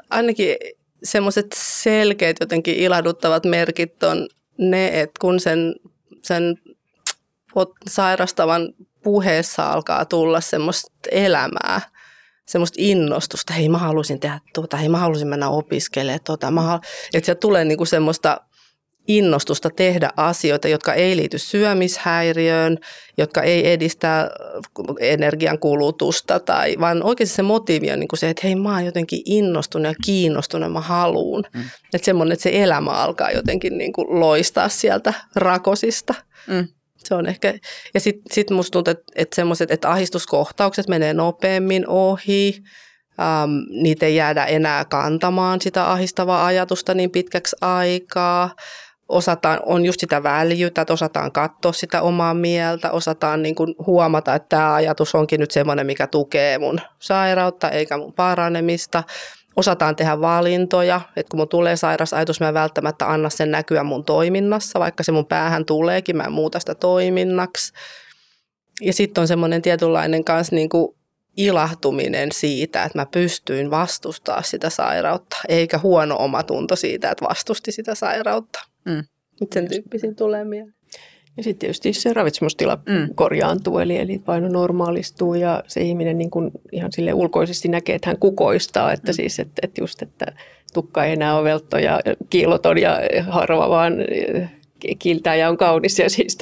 ainakin semmoiset selkeät jotenkin ilahduttavat merkit on ne, että kun sen sairastavan puheessa alkaa tulla semmoista elämää, semmoista innostusta, hei mä haluaisin tehdä hei mä haluaisin mennä opiskelemaan että sieltä tulee niinku semmoista innostusta tehdä asioita, jotka ei liity syömishäiriöön, jotka ei edistä energian kulutusta, vaan oikeasti se motiivi on niin kuin se, että hei mä oon jotenkin innostunut ja kiinnostunut, mä haluun. Että semmoinen, että se elämä alkaa jotenkin niin kuin loistaa sieltä rakosista. Se on ehkä, ja sitten musta tuntuu, että semmoiset, että ahdistuskohtaukset menee nopeammin ohi, Niitä ei jäädä enää kantamaan sitä ahdistavaa ajatusta niin pitkäksi aikaa. On just sitä väljyyttä, että osataan katsoa sitä omaa mieltä, osataan niin kuin huomata, että tämä ajatus onkin nyt semmoinen, mikä tukee mun sairautta eikä mun paranemista. Osataan tehdä valintoja, että kun mun tulee sairas ajatus, mä en välttämättä anna sen näkyä mun toiminnassa, vaikka se mun päähän tuleekin, mä en muuta sitä toiminnaksi. Ja sitten on semmoinen tietynlainen kanssa niin kuin ilahtuminen siitä, että mä pystyin vastustamaan sitä sairautta, eikä huono omatunto siitä, että vastusti sitä sairautta. Sen tyyppisiä tulee mieleen. Ja sitten tietysti se ravitsemustila korjaantuu, eli paino normaalistuu ja se ihminen niin kuin ihan sille ulkoisesti näkee, että hän kukoistaa, että siis, että just, että tukka ei enää ole veltto ja kiiloton ja harva vaan kiiltää ja on kaunis ja siis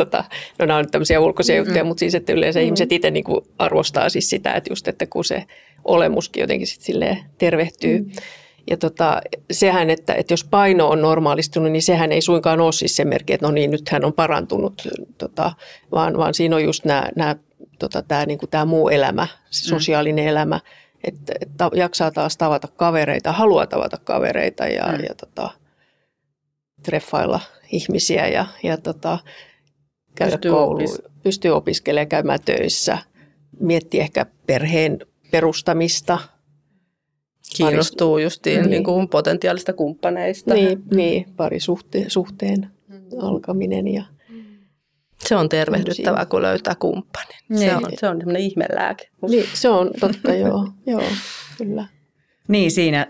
no nämä on nyt tämmöisiä ulkoisia juttuja, mutta siis, että yleensä ihmiset itse niin kuin arvostaa siis sitä, että just, että kun se olemuskin jotenkin sitten silleen tervehtyy. Ja sehän, että jos paino on normaalistunut, niin sehän ei suinkaan ole siis se merkki, että no niin, nyt hän on parantunut, vaan siinä on just tämä muu elämä, se sosiaalinen elämä, että jaksaa taas tavata kavereita, haluaa tavata kavereita ja treffailla ihmisiä ja käydä kouluun, pystyy opiskelemaan, käymään töissä, miettiä ehkä perheen perustamista. Kiinnostuu justiin niin kuin potentiaalista kumppaneista. Niin parisuhteen alkaminen. Ja se on tervehdyttävää, kun löytää kumppanin. Se on semmoinen ihmelääke. Niin, se on totta, joo, kyllä. Niin, siinä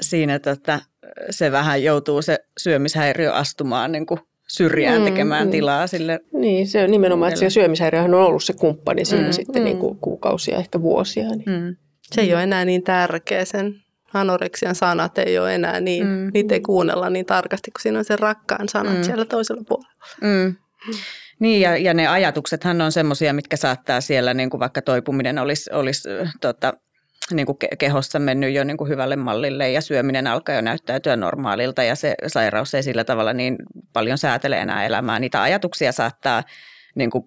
se vähän joutuu se syömishäiriö astumaan niin kuin syrjään tekemään tilaa sille. Niin, se on nimenomaan, että se syömishäiriöhän on ollut se kumppani siinä sitten niin kuin kuukausia, ehkä vuosia. Niin. Se ei ole enää niin tärkeä, sen anoreksian sanat ei ole enää niin, niitä ei kuunnella niin tarkasti, kun siinä on se rakkaan sanat siellä toisella puolella. Niin, ja ne ajatuksethan on semmoisia, mitkä saattaa siellä, niin kuin vaikka toipuminen olisi niin kuin kehossa mennyt jo niin kuin hyvälle mallille ja syöminen alkaa jo näyttäytyä normaalilta ja se sairaus ei sillä tavalla niin paljon säätele enää elämää. Niitä ajatuksia saattaa niin kuin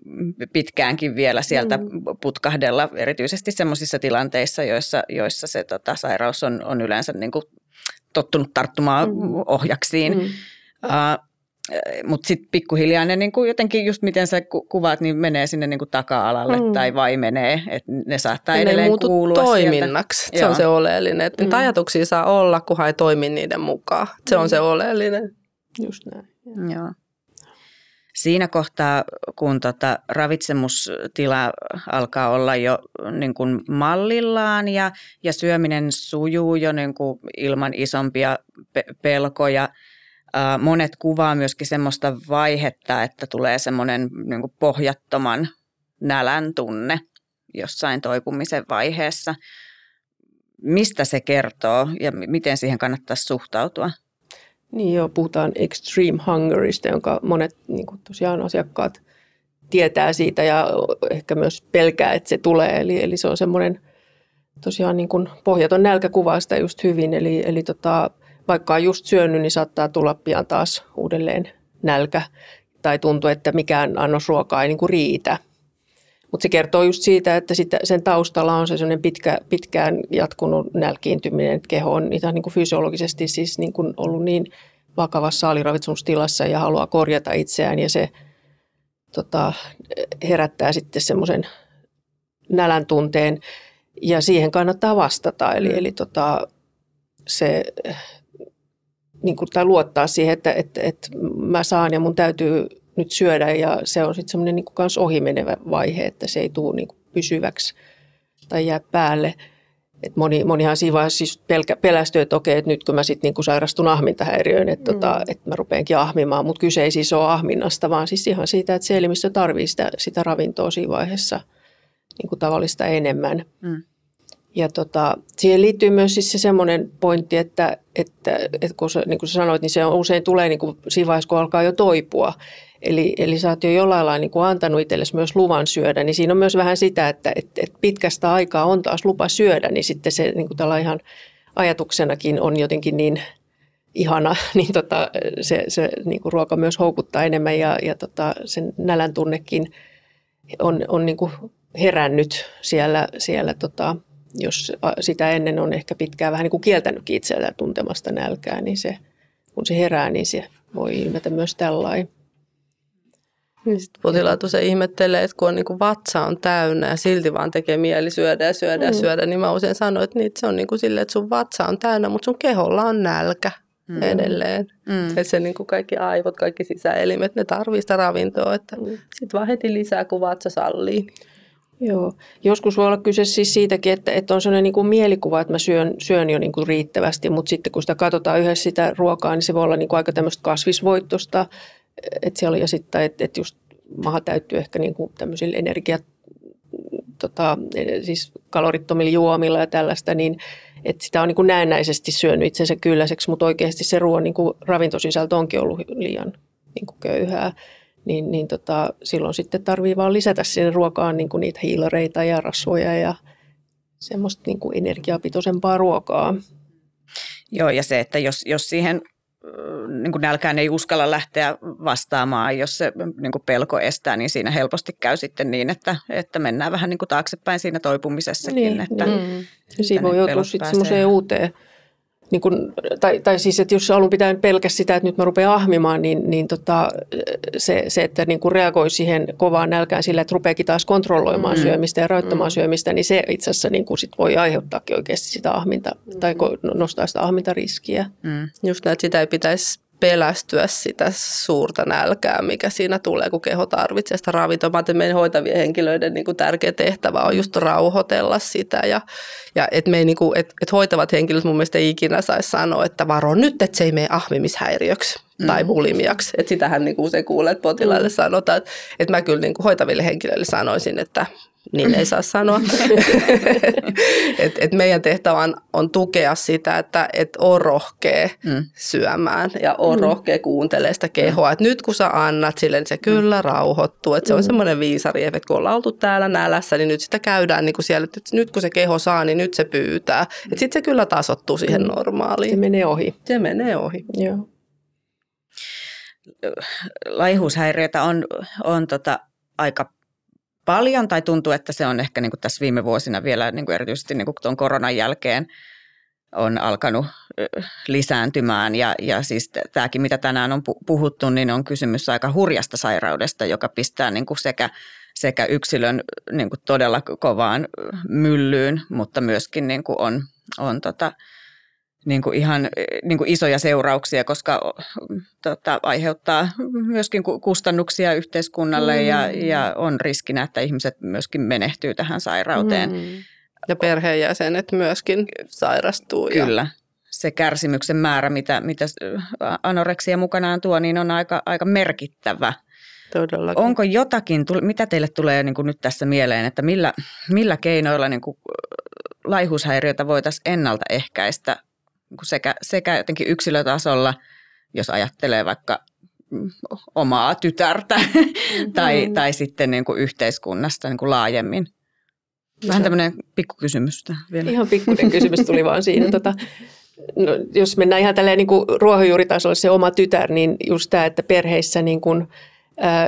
pitkäänkin vielä sieltä putkahdella, erityisesti semmoisissa tilanteissa, joissa se sairaus on yleensä niin kuin tottunut tarttumaan ohjaksiin. Mutta sitten pikkuhiljaa ne niin kuin jotenkin just miten sä kuvaat, niin menee sinne niin kuin taka-alalle tai vaimenee, että ne saattaa ja edelleen kuulua toiminnaksi. Sieltä. Se on se oleellinen, että niitä ajatuksia saa olla, kunhan ei toimi niiden mukaan. Se on se oleellinen. Just näin. Joo. Siinä kohtaa, kun ravitsemustila alkaa olla jo niin kuin mallillaan ja syöminen sujuu jo niin kuin ilman isompia pelkoja, monet kuvaa myöskin semmoista vaihetta, että tulee semmoinen niin kuin pohjattoman nälän tunne jossain toipumisen vaiheessa. Mistä se kertoo ja miten siihen kannattaisi suhtautua? Niin joo, puhutaan extreme hungerista, jonka monet niin kuin tosiaan asiakkaat tietää siitä ja ehkä myös pelkää, että se tulee. Eli se on semmoinen tosiaan niin kuin pohjaton nälkä kuvaa sitä just hyvin. Eli vaikka on just syönyt, niin saattaa tulla pian taas uudelleen nälkä tai tuntuu, että mikään annos ruokaa ei niin kuin riitä. Mutta se kertoo just siitä, että sen taustalla on se sellainen pitkään jatkunut nälkiintyminen, että keho on ihan niin kuin fysiologisesti siis niin kuin ollut niin vakavassa aliravitsemustilassa ja haluaa korjata itseään ja se herättää sitten semmoisen nälän tunteen ja siihen kannattaa vastata. Eli se niin kuin, tai luottaa siihen, että mä saan ja mun täytyy nyt syödä ja se on sitten semmoinen niin kuin kans ohimenevä vaihe, että se ei tule niin kuin pysyväksi tai jää päälle. Et monihan siinä vaiheessa siis pelästyy, että okei, että nyt kun mä sitten niin kuin sairastun ahmintahäiriöön, että mä rupeankin ahmimaan, mutta kyse ei siis ole ahminnasta, vaan siis ihan siitä, että se elimistö tarvitsee sitä ravintoa siinä vaiheessa niin kuin tavallista enemmän. Ja siihen liittyy myös siis se semmoinen pointti, että kun niin kuin sä sanoit, niin se usein tulee niin kuin siinä vaiheessa, kun alkaa jo toipua. Eli sä oot jo jollain lailla niin kuin antanut itsellesi myös luvan syödä, niin siinä on myös vähän sitä, että pitkästä aikaa on taas lupa syödä, niin sitten se niin kuin tällä ihan ajatuksenakin on jotenkin niin ihana, niin se niin kuin ruoka myös houkuttaa enemmän ja sen nälän tunnekin on niin kuin herännyt siellä jos sitä ennen on ehkä pitkään vähän niin kuin kieltänytkin itseltään tuntemasta nälkää, niin kun se herää, niin se voi ilmetä myös tällainen. Niin sitten potilaat usein ihmettelee, että kun on niin kuin vatsa on täynnä ja silti vaan tekee mieli syödä ja syödä ja syödä, niin mä usein sanon, että se on niin kuin silleen, että sun vatsa on täynnä, mutta sun keholla on nälkä edelleen. Että se niin kuin kaikki aivot, kaikki sisäelimet, ne tarvitsee sitä ravintoa, että sitten vaan heti lisää, kun vatsa sallii. Joo. Joskus voi olla kyse siis siitäkin, että on sellainen niin kuin mielikuva, että mä syön jo niin kuin riittävästi, mutta sitten kun sitä katsotaan yhdessä sitä ruokaa, niin se voi olla niin kuin aika tämmöistä kasvisvoittosta. Että siellä ja sitten, että just maha täyttyy ehkä niin kuin tämmöisillä siis kalorittomilla juomilla ja tällaista, niin että sitä on niin kuin näennäisesti syönyt itsensä kylläiseksi, mutta oikeasti se ruoan niin kuin ravintosisältö onkin ollut liian niin kuin köyhää. Niin silloin sitten tarvii vaan lisätä sinne ruokaan niin kuin niitä hiilareita ja rasvoja ja semmoista niin kuin energiapitoisempaa ruokaa. Joo, ja se, että jos siihen niin kuin nälkään ei uskalla lähteä vastaamaan, jos se niin kuin pelko estää, niin siinä helposti käy sitten niin, että mennään vähän niin kuin taaksepäin siinä toipumisessakin. Niin, että siinä voi joutua sitten semmoiseen uuteen. Niin kun, tai siis, että jos alun pitää pelkästään sitä, että nyt mä rupean ahmimaan, niin se, että niin kun reagoi siihen kovaan nälkään sillä, että rupeakin taas kontrolloimaan syömistä ja rajoittamaan syömistä, niin se itse asiassa niin kun sit voi aiheuttaakin oikeasti sitä ahminta tai nostaa sitä ahmintariskiä. Just näin, että sitä ei pitäisi pelästyä sitä suurta nälkää, mikä siinä tulee, kun keho tarvitsee sitä ravintoa. Mä ajattelin, että meidän hoitavien henkilöiden niin kuin tärkeä tehtävä on just rauhoitella sitä. Ja että hoitavat henkilöt mun mielestä ei ikinä saisi sanoa, että varo nyt, että se ei mene ahmimishäiriöksi tai bulimiaksi. Että sitähän niin kuin usein kuulee, että potilaille sanotaan. Että mä kyllä niin kuin hoitaville henkilöille sanoisin, että niin ei saa sanoa. Et meidän tehtävä on tukea sitä, että on rohkea syömään ja on rohkea kuuntelemaan sitä kehoa. Et nyt kun sä annat sille, niin se kyllä rauhoittuu. Et se on semmoinen viisari, että kun ollaan oltu täällä nälässä, niin nyt sitä käydään niin kuin siellä. Että nyt kun se keho saa, niin nyt se pyytää. Sitten se kyllä tasoittuu siihen normaaliin. Se menee ohi. Se menee ohi. Joo. Laihuushäiriöitä on aika paljon, tai tuntuu, että se on ehkä niin kuin tässä viime vuosina vielä niin kuin erityisesti niin kuin tuon koronan jälkeen on alkanut lisääntymään. Ja siis tämäkin, mitä tänään on puhuttu, niin on kysymys aika hurjasta sairaudesta, joka pistää niin kuin sekä yksilön niin kuin todella kovaan myllyyn, mutta myöskin niin kuin on niin kuin ihan niin kuin isoja seurauksia, koska aiheuttaa myöskin kustannuksia yhteiskunnalle ja on riskinä, että ihmiset myöskin menehtyy tähän sairauteen. Ja perheenjäsenet myöskin sairastuu. Kyllä. Se kärsimyksen määrä, mitä anoreksia mukanaan tuo, niin on aika merkittävä. Todellakin. Onko jotakin, mitä teille tulee niin kuin nyt tässä mieleen, että millä keinoilla niin kuin laihuushäiriötä voitaisiin ennaltaehkäistä sekä jotenkin yksilötasolla, jos ajattelee vaikka omaa tytärtä tai sitten niin kuin yhteiskunnasta niin kuin laajemmin? Vähän tämmöinen pikkukysymys vielä. Ihan pikkuinen kysymys tuli vaan siinä. No, jos mennään ihan tälleen niin kuin ruohonjuuritasolle se oma tytär, niin just tämä, että perheissä niin kuin,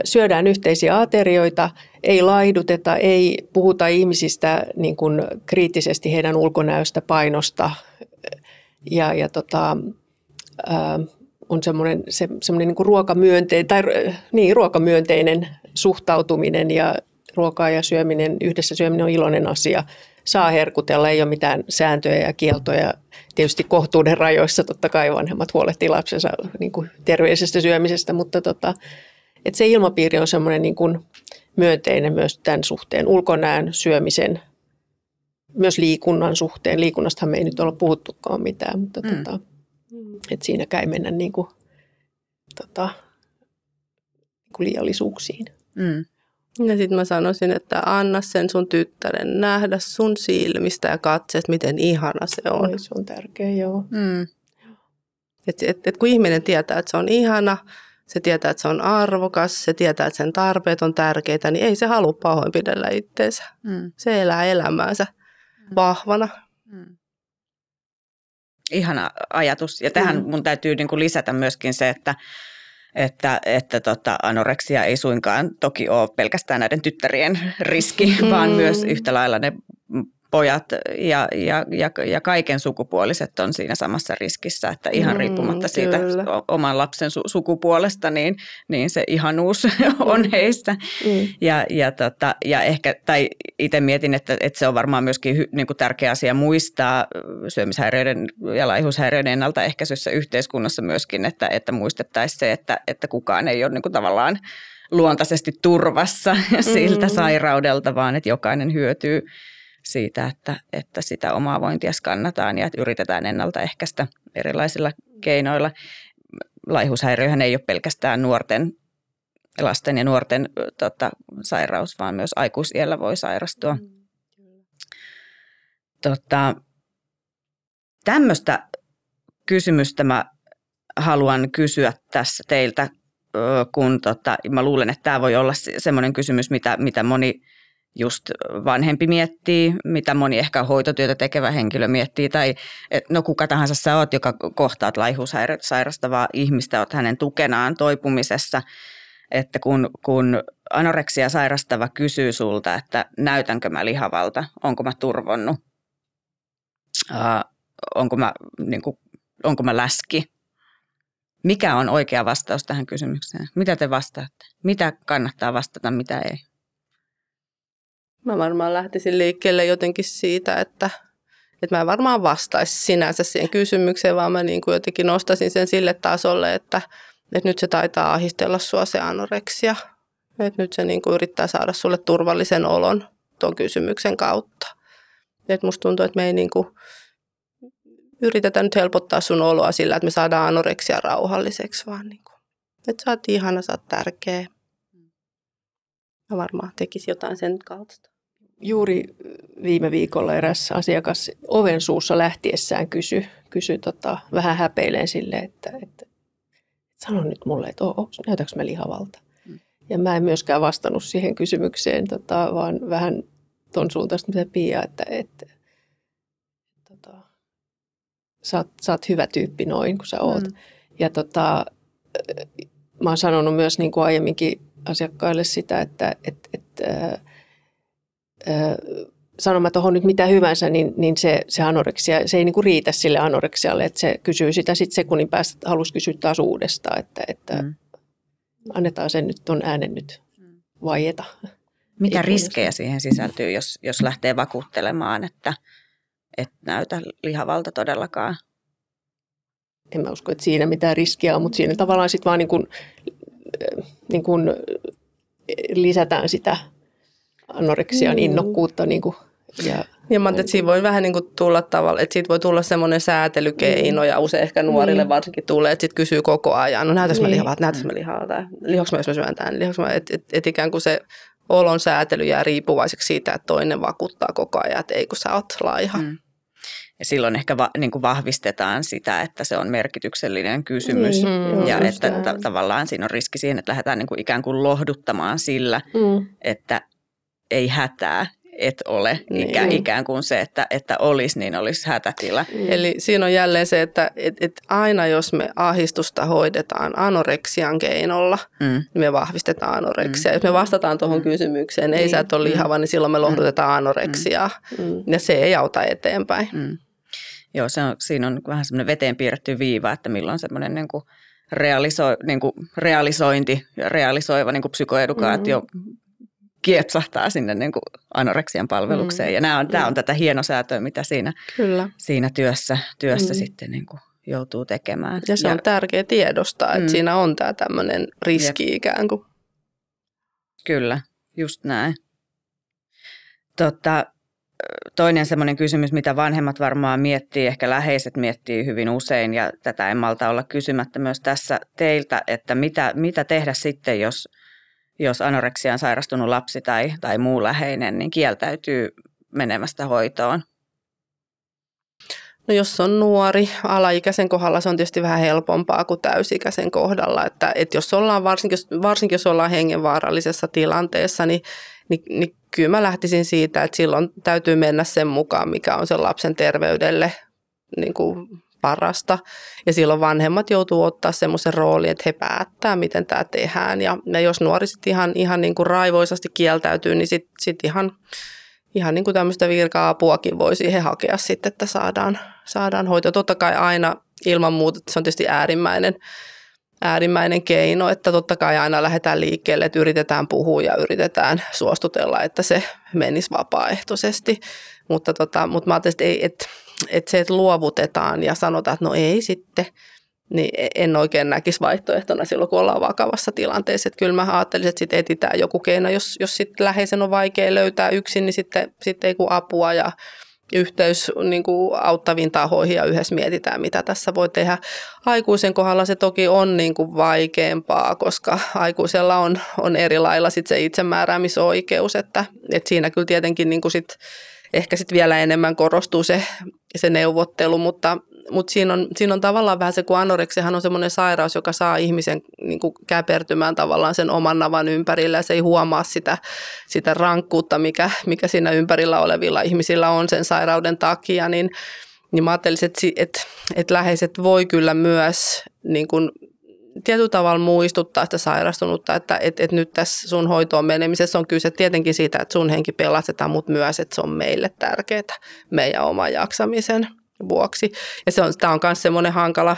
syödään yhteisiä aterioita, ei laihduteta, ei puhuta ihmisistä niin kuin kriittisesti heidän ulkonäöstä, painosta on semmoinen niin kuin ruokamyönteinen suhtautuminen ja ruokaa ja yhdessä syöminen on iloinen asia. Saa herkutella, ei ole mitään sääntöjä ja kieltoja. Tietysti kohtuuden rajoissa totta kai vanhemmat huolehtii lapsensa niin kuin terveellisestä syömisestä, mutta että se ilmapiiri on semmoinen niin kuin myönteinen myös tämän suhteen, ulkonäön, syömisen, myös liikunnan suhteen. Liikunnastahan me ei nyt olla puhuttukaan mitään, mutta että siinäkään ei mennä niin kuin liiallisuuksiin. Ja sitten mä sanoisin, että anna sen sun tyttären nähdä sun silmistä ja katseesta, miten ihana se on. Se on tärkeä, joo. Et kun ihminen tietää, että se on ihana, se tietää, että se on arvokas, se tietää, että sen tarpeet on tärkeitä, niin ei se halua pahoinpidellä itseensä. Se elää elämäänsä vahvana. Ihana ajatus. Ja tähän mun täytyy niin kuin lisätä myöskin se, että anoreksia ei suinkaan toki ole pelkästään näiden tyttärien riski, vaan myös yhtä lailla ne pojat ja kaiken sukupuoliset on siinä samassa riskissä, että ihan riippumatta siitä oman lapsen sukupuolesta, niin se ihanuus on heissä. Ja ehkä, tai itse mietin, että se on varmaan myöskin niin kuin tärkeä asia muistaa syömishäiriöiden ja laihuushäiriöiden ennaltaehkäisyssä yhteiskunnassa myöskin, että muistettaisiin se, että kukaan ei ole niin kuin tavallaan luontaisesti turvassa siltä sairaudelta, vaan että jokainen hyötyy siitä, että sitä omaa vointia skannataan ja että yritetään ennaltaehkäistä erilaisilla keinoilla. Laihuushäiriöhän ei ole pelkästään lasten ja nuorten sairaus, vaan myös aikuisiällä voi sairastua. Tämmöistä kysymystä mä haluan kysyä tässä teiltä, kun mä luulen, että tämä voi olla semmoinen kysymys, mitä moni just vanhempi miettii, mitä moni ehkä hoitotyötä tekevä henkilö miettii, tai no kuka tahansa sä oot, joka kohtaat laihuushäiriötä sairastavaa ihmistä, oot hänen tukenaan toipumisessa, että kun anoreksia sairastava kysyy sulta, että näytänkö mä lihavalta, onko mä turvonnut, onko mä läski, mikä on oikea vastaus tähän kysymykseen? Mitä te vastaatte? Mitä kannattaa vastata, mitä ei? Mä varmaan lähtisin liikkeelle jotenkin siitä, että mä en varmaan vastaisi sinänsä siihen kysymykseen, vaan mä niin kuin jotenkin nostaisin sen sille tasolle, että nyt se taitaa ahdistella sua se anoreksia. Että nyt se niin kuin yrittää saada sulle turvallisen olon tuon kysymyksen kautta. Että musta tuntuu, että me ei niin kuin yritetä nyt helpottaa sun oloa sillä, että me saadaan anoreksia rauhalliseksi, vaan niin kuin, että sä oot ihana, sä oot tärkeä. Mä varmaan tekisi jotain sen kautta. Juuri viime viikolla eräs asiakas oven suussa lähtiessään kysyi vähän häpeilen silleen, että sano nyt mulle, että näytäks mä lihavalta. Ja mä en myöskään vastannut siihen kysymykseen, vaan vähän ton suuntaista, mitä Pia, että sä oot hyvä tyyppi noin, kun sä oot. Ja mä oon sanonut myös niin kuin aiemminkin asiakkaille sitä, että sanon mä tuohon nyt mitä hyvänsä, niin se anoreksia, se ei niin kuin riitä sille anoreksialle, että se kysyy sitä sitten sekunnin päästä, että halusi kysyä taas uudestaan, että annetaan sen nyt ton äänen nyt vaieta. Mitä riskejä siihen sisältyy, jos lähtee vakuuttelemaan, että et näytä lihavalta todellakaan? En mä usko, että siinä mitään riskiä on, mutta siinä tavallaan sitten vaan niin kuin lisätään sitä anoreksian innokkuutta. Niin kuin, ja mä ajattelin, että siinä voi vähän niin kuin tulla tavalla, että siitä voi tulla semmoinen säätelykeino ja usein ehkä nuorille varsinkin tulee, että sitten kysyy koko ajan, no näytäks mä lihavalta, lihoks mä jos mä syön tämän, että ikään kuin se olon säätely jää riippuvaiseksi siitä, että toinen vakuuttaa koko ajan, että ei kun sä oot laiha. Ja silloin ehkä niin kuin vahvistetaan sitä, että se on merkityksellinen kysymys ja että tavallaan siinä on riski siihen, että lähdetään niin kuin ikään kuin lohduttamaan sillä, että ei hätää, et ole ikään kuin se, että olisi, niin olisi hätätila. Eli siinä on jälleen se, että aina jos me ahdistusta hoidetaan anoreksian keinolla, niin me vahvistetaan anoreksia. Jos me vastataan tuohon kysymykseen, ei sä et ole lihava, niin silloin me lohdutetaan anoreksiaa. Ja se ei auta eteenpäin. Joo, siinä on vähän semmoinen veteen piirretty viiva, että milloin semmoinen niin kuin realisointi ja realisoiva niin kuin psykoedukaatio kiepsahtaa sinne niin kuin anoreksian palvelukseen. Ja tämä on tätä hienosäätöä, mitä siinä työssä sitten niin kuin joutuu tekemään. Ja se on tärkeää tiedostaa, että siinä on tämä tämmöinen riski ikään kuin. Kyllä, just näin. Toinen semmoinen kysymys, mitä vanhemmat varmaan miettii, ehkä läheiset miettii hyvin usein, ja tätä en malta olla kysymättä myös tässä teiltä, että mitä tehdä sitten, jos anoreksiaan sairastunut lapsi tai muu läheinen, niin kieltäytyy menemästä hoitoon? No jos on nuori, alaikäisen kohdalla se on tietysti vähän helpompaa kuin täysikäisen kohdalla, että jos ollaan varsinkin jos ollaan hengenvaarallisessa tilanteessa, niin kyllä mä lähtisin siitä, että silloin täytyy mennä sen mukaan, mikä on sen lapsen terveydelle niin kuin parasta. Ja silloin vanhemmat joutuu ottaa semmoisen roolin, että he päättää, miten tämä tehdään. Ja jos nuori sitten ihan niin kuin raivoisasti kieltäytyy, niin sitten ihan niin kuin tämmöistä virka-apuakin voi siihen hakea sitten, että saadaan hoitoa. Totta kai aina ilman muuta, se on tietysti äärimmäinen keino, että totta kai aina lähdetään liikkeelle, että yritetään puhua ja yritetään suostutella, että se menisi vapaaehtoisesti. Mutta mä ajattelin, että se, että luovutetaan ja sanotaan, että no ei sitten, niin en oikein näkisi vaihtoehtona silloin, kun ollaan vakavassa tilanteessa. Että kyllä mä ajattelisin, että sitten etsitään joku keino, jos sitten läheisen on vaikea löytää yksin, niin sitten ei kun apua ja yhteys niin kuin auttaviin tahoihin ja yhdessä mietitään, mitä tässä voi tehdä. Aikuisen kohdalla se toki on niin kuin vaikeampaa, koska aikuisella on eri lailla sit se itsemääräämisoikeus, että siinä kyllä tietenkin niin kuin ehkä sit vielä enemmän korostuu se neuvottelu, mutta siinä on tavallaan vähän se, kun anoreksiahan on semmoinen sairaus, joka saa ihmisen niin kuin käpertymään tavallaan sen oman navan ympärillä ja se ei huomaa sitä rankkuutta, mikä siinä ympärillä olevilla ihmisillä on sen sairauden takia, niin mä ajattelisin, että läheiset voi kyllä myös niin kuin tietyllä tavalla muistuttaa sitä sairastunutta, että nyt tässä sun hoitoon menemisessä on kyse tietenkin siitä, että sun henki pelastetaan, mutta myös, että se on meille tärkeää meidän oman jaksamisen vuoksi. Ja tämä on myös semmoinen hankala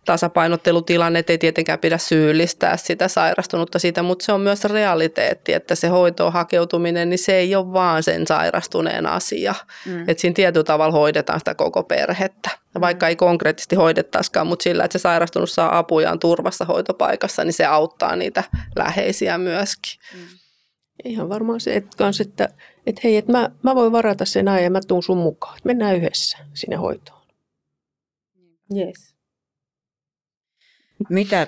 tasapainottelutilanne, että ei tietenkään pidä syyllistää sitä sairastunutta siitä, mutta se on myös realiteetti, että se hoitoon hakeutuminen, niin se ei ole vaan sen sairastuneen asia. Että siinä tietyllä tavalla hoidetaan sitä koko perhettä, vaikka ei konkreettisesti hoidettaisikaan, mutta sillä, että se sairastunut saa apujaan turvassa hoitopaikassa, niin se auttaa niitä läheisiä myöskin. Ihan varmaan se, että hei, että mä voin varata sen ajan ja mä tuun sun mukaan. Mennään yhdessä sinne hoitoon. Yes. Mitä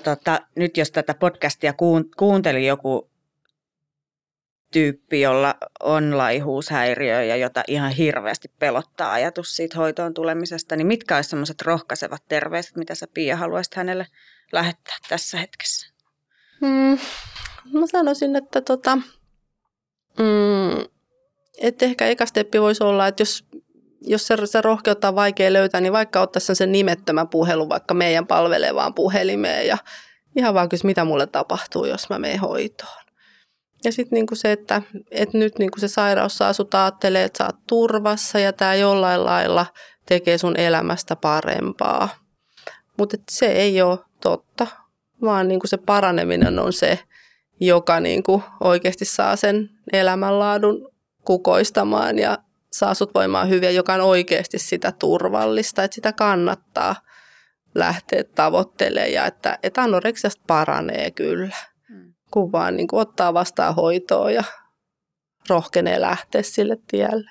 nyt jos tätä podcastia kuunteli joku tyyppi, jolla on laihuushäiriö ja jota ihan hirveästi pelottaa ajatus siitä hoitoon tulemisesta, niin mitkä olisi sellaiset rohkaisevat terveiset, mitä sä Pia haluaisit hänelle lähettää tässä hetkessä? Mä sanoisin, että että ehkä eka steppi voisi olla, että jos se rohkeutta on vaikea löytää, niin vaikka ottaisi sen nimettömän puhelun vaikka meidän palvelevaan puhelimeen ja ihan vaan kysyä, mitä mulle tapahtuu, jos mä menen hoitoon. Ja sitten niinku se, että nyt niinku se sairaus saa sut ajattelee, että sä oot turvassa ja tämä jollain lailla tekee sun elämästä parempaa. Mutta se ei ole totta, vaan niinku se paraneminen on se, joka niinku oikeasti saa sen elämänlaadun kukoistamaan ja saa sut voimaan hyviä, joka on oikeasti sitä turvallista, että sitä kannattaa lähteä tavoittelemaan ja että anoreksiasta paranee kyllä, kun vaan niin kuin ottaa vastaan hoitoa ja rohkenee lähteä sille tielle.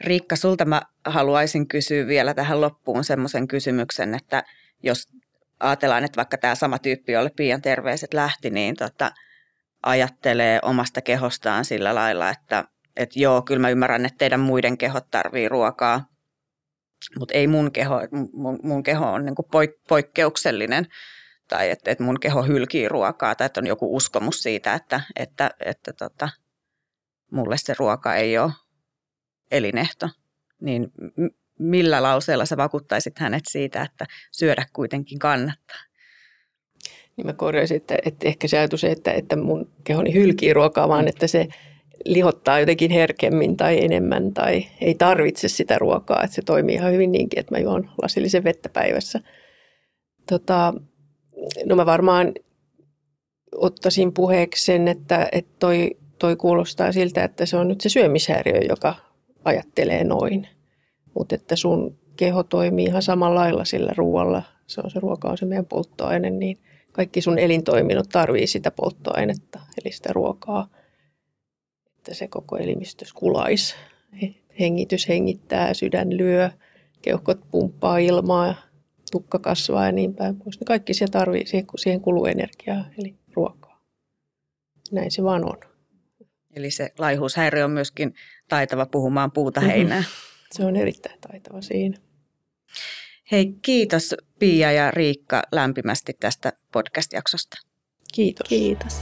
Riikka, sulta mä haluaisin kysyä vielä tähän loppuun semmoisen kysymyksen, että jos ajatellaan, että vaikka tämä sama tyyppi, jolle Pian terveiset lähti, niin ajattelee omasta kehostaan sillä lailla, että joo, kyllä mä ymmärrän, että teidän muiden kehot tarvii ruokaa, mutta ei mun keho, mun keho on niin kuin poikkeuksellinen tai että mun keho hylkii ruokaa tai että on joku uskomus siitä, että mulle se ruoka ei ole elinehto, niin millä lauseella sä vakuuttaisit hänet siitä, että syödä kuitenkin kannattaa? Niin mä korjaisin, että ehkä se ajatus, että mun kehoni hylkii ruokaa, vaan että se lihottaa jotenkin herkemmin tai enemmän tai ei tarvitse sitä ruokaa. Että se toimii ihan hyvin niinkin, että mä juon lasillisen vettä päivässä. No mä varmaan ottaisin puheeksi sen, että toi kuulostaa siltä, että se on nyt se syömishäiriö, joka ajattelee noin. Mutta että sun keho toimii ihan samalla lailla sillä ruoalla. Se ruoka on se meidän polttoaine, niin kaikki sun elintoiminnot tarvii sitä polttoainetta, eli sitä ruokaa, että se koko elimistö kulaisi. Hengitys hengittää, sydän lyö, keuhkot pumppaa ilmaa, tukka kasvaa ja niin päin pois. Ne kaikki se tarvii, siihen kuluu energiaa, eli ruokaa. Näin se vaan on. Eli se laihuushäiriö on myöskin taitava puhumaan puuta heinää. Se on erittäin taitava siinä. Hei, kiitos Pia ja Riikka lämpimästi tästä podcast-jaksosta. Kiitos. Kiitos.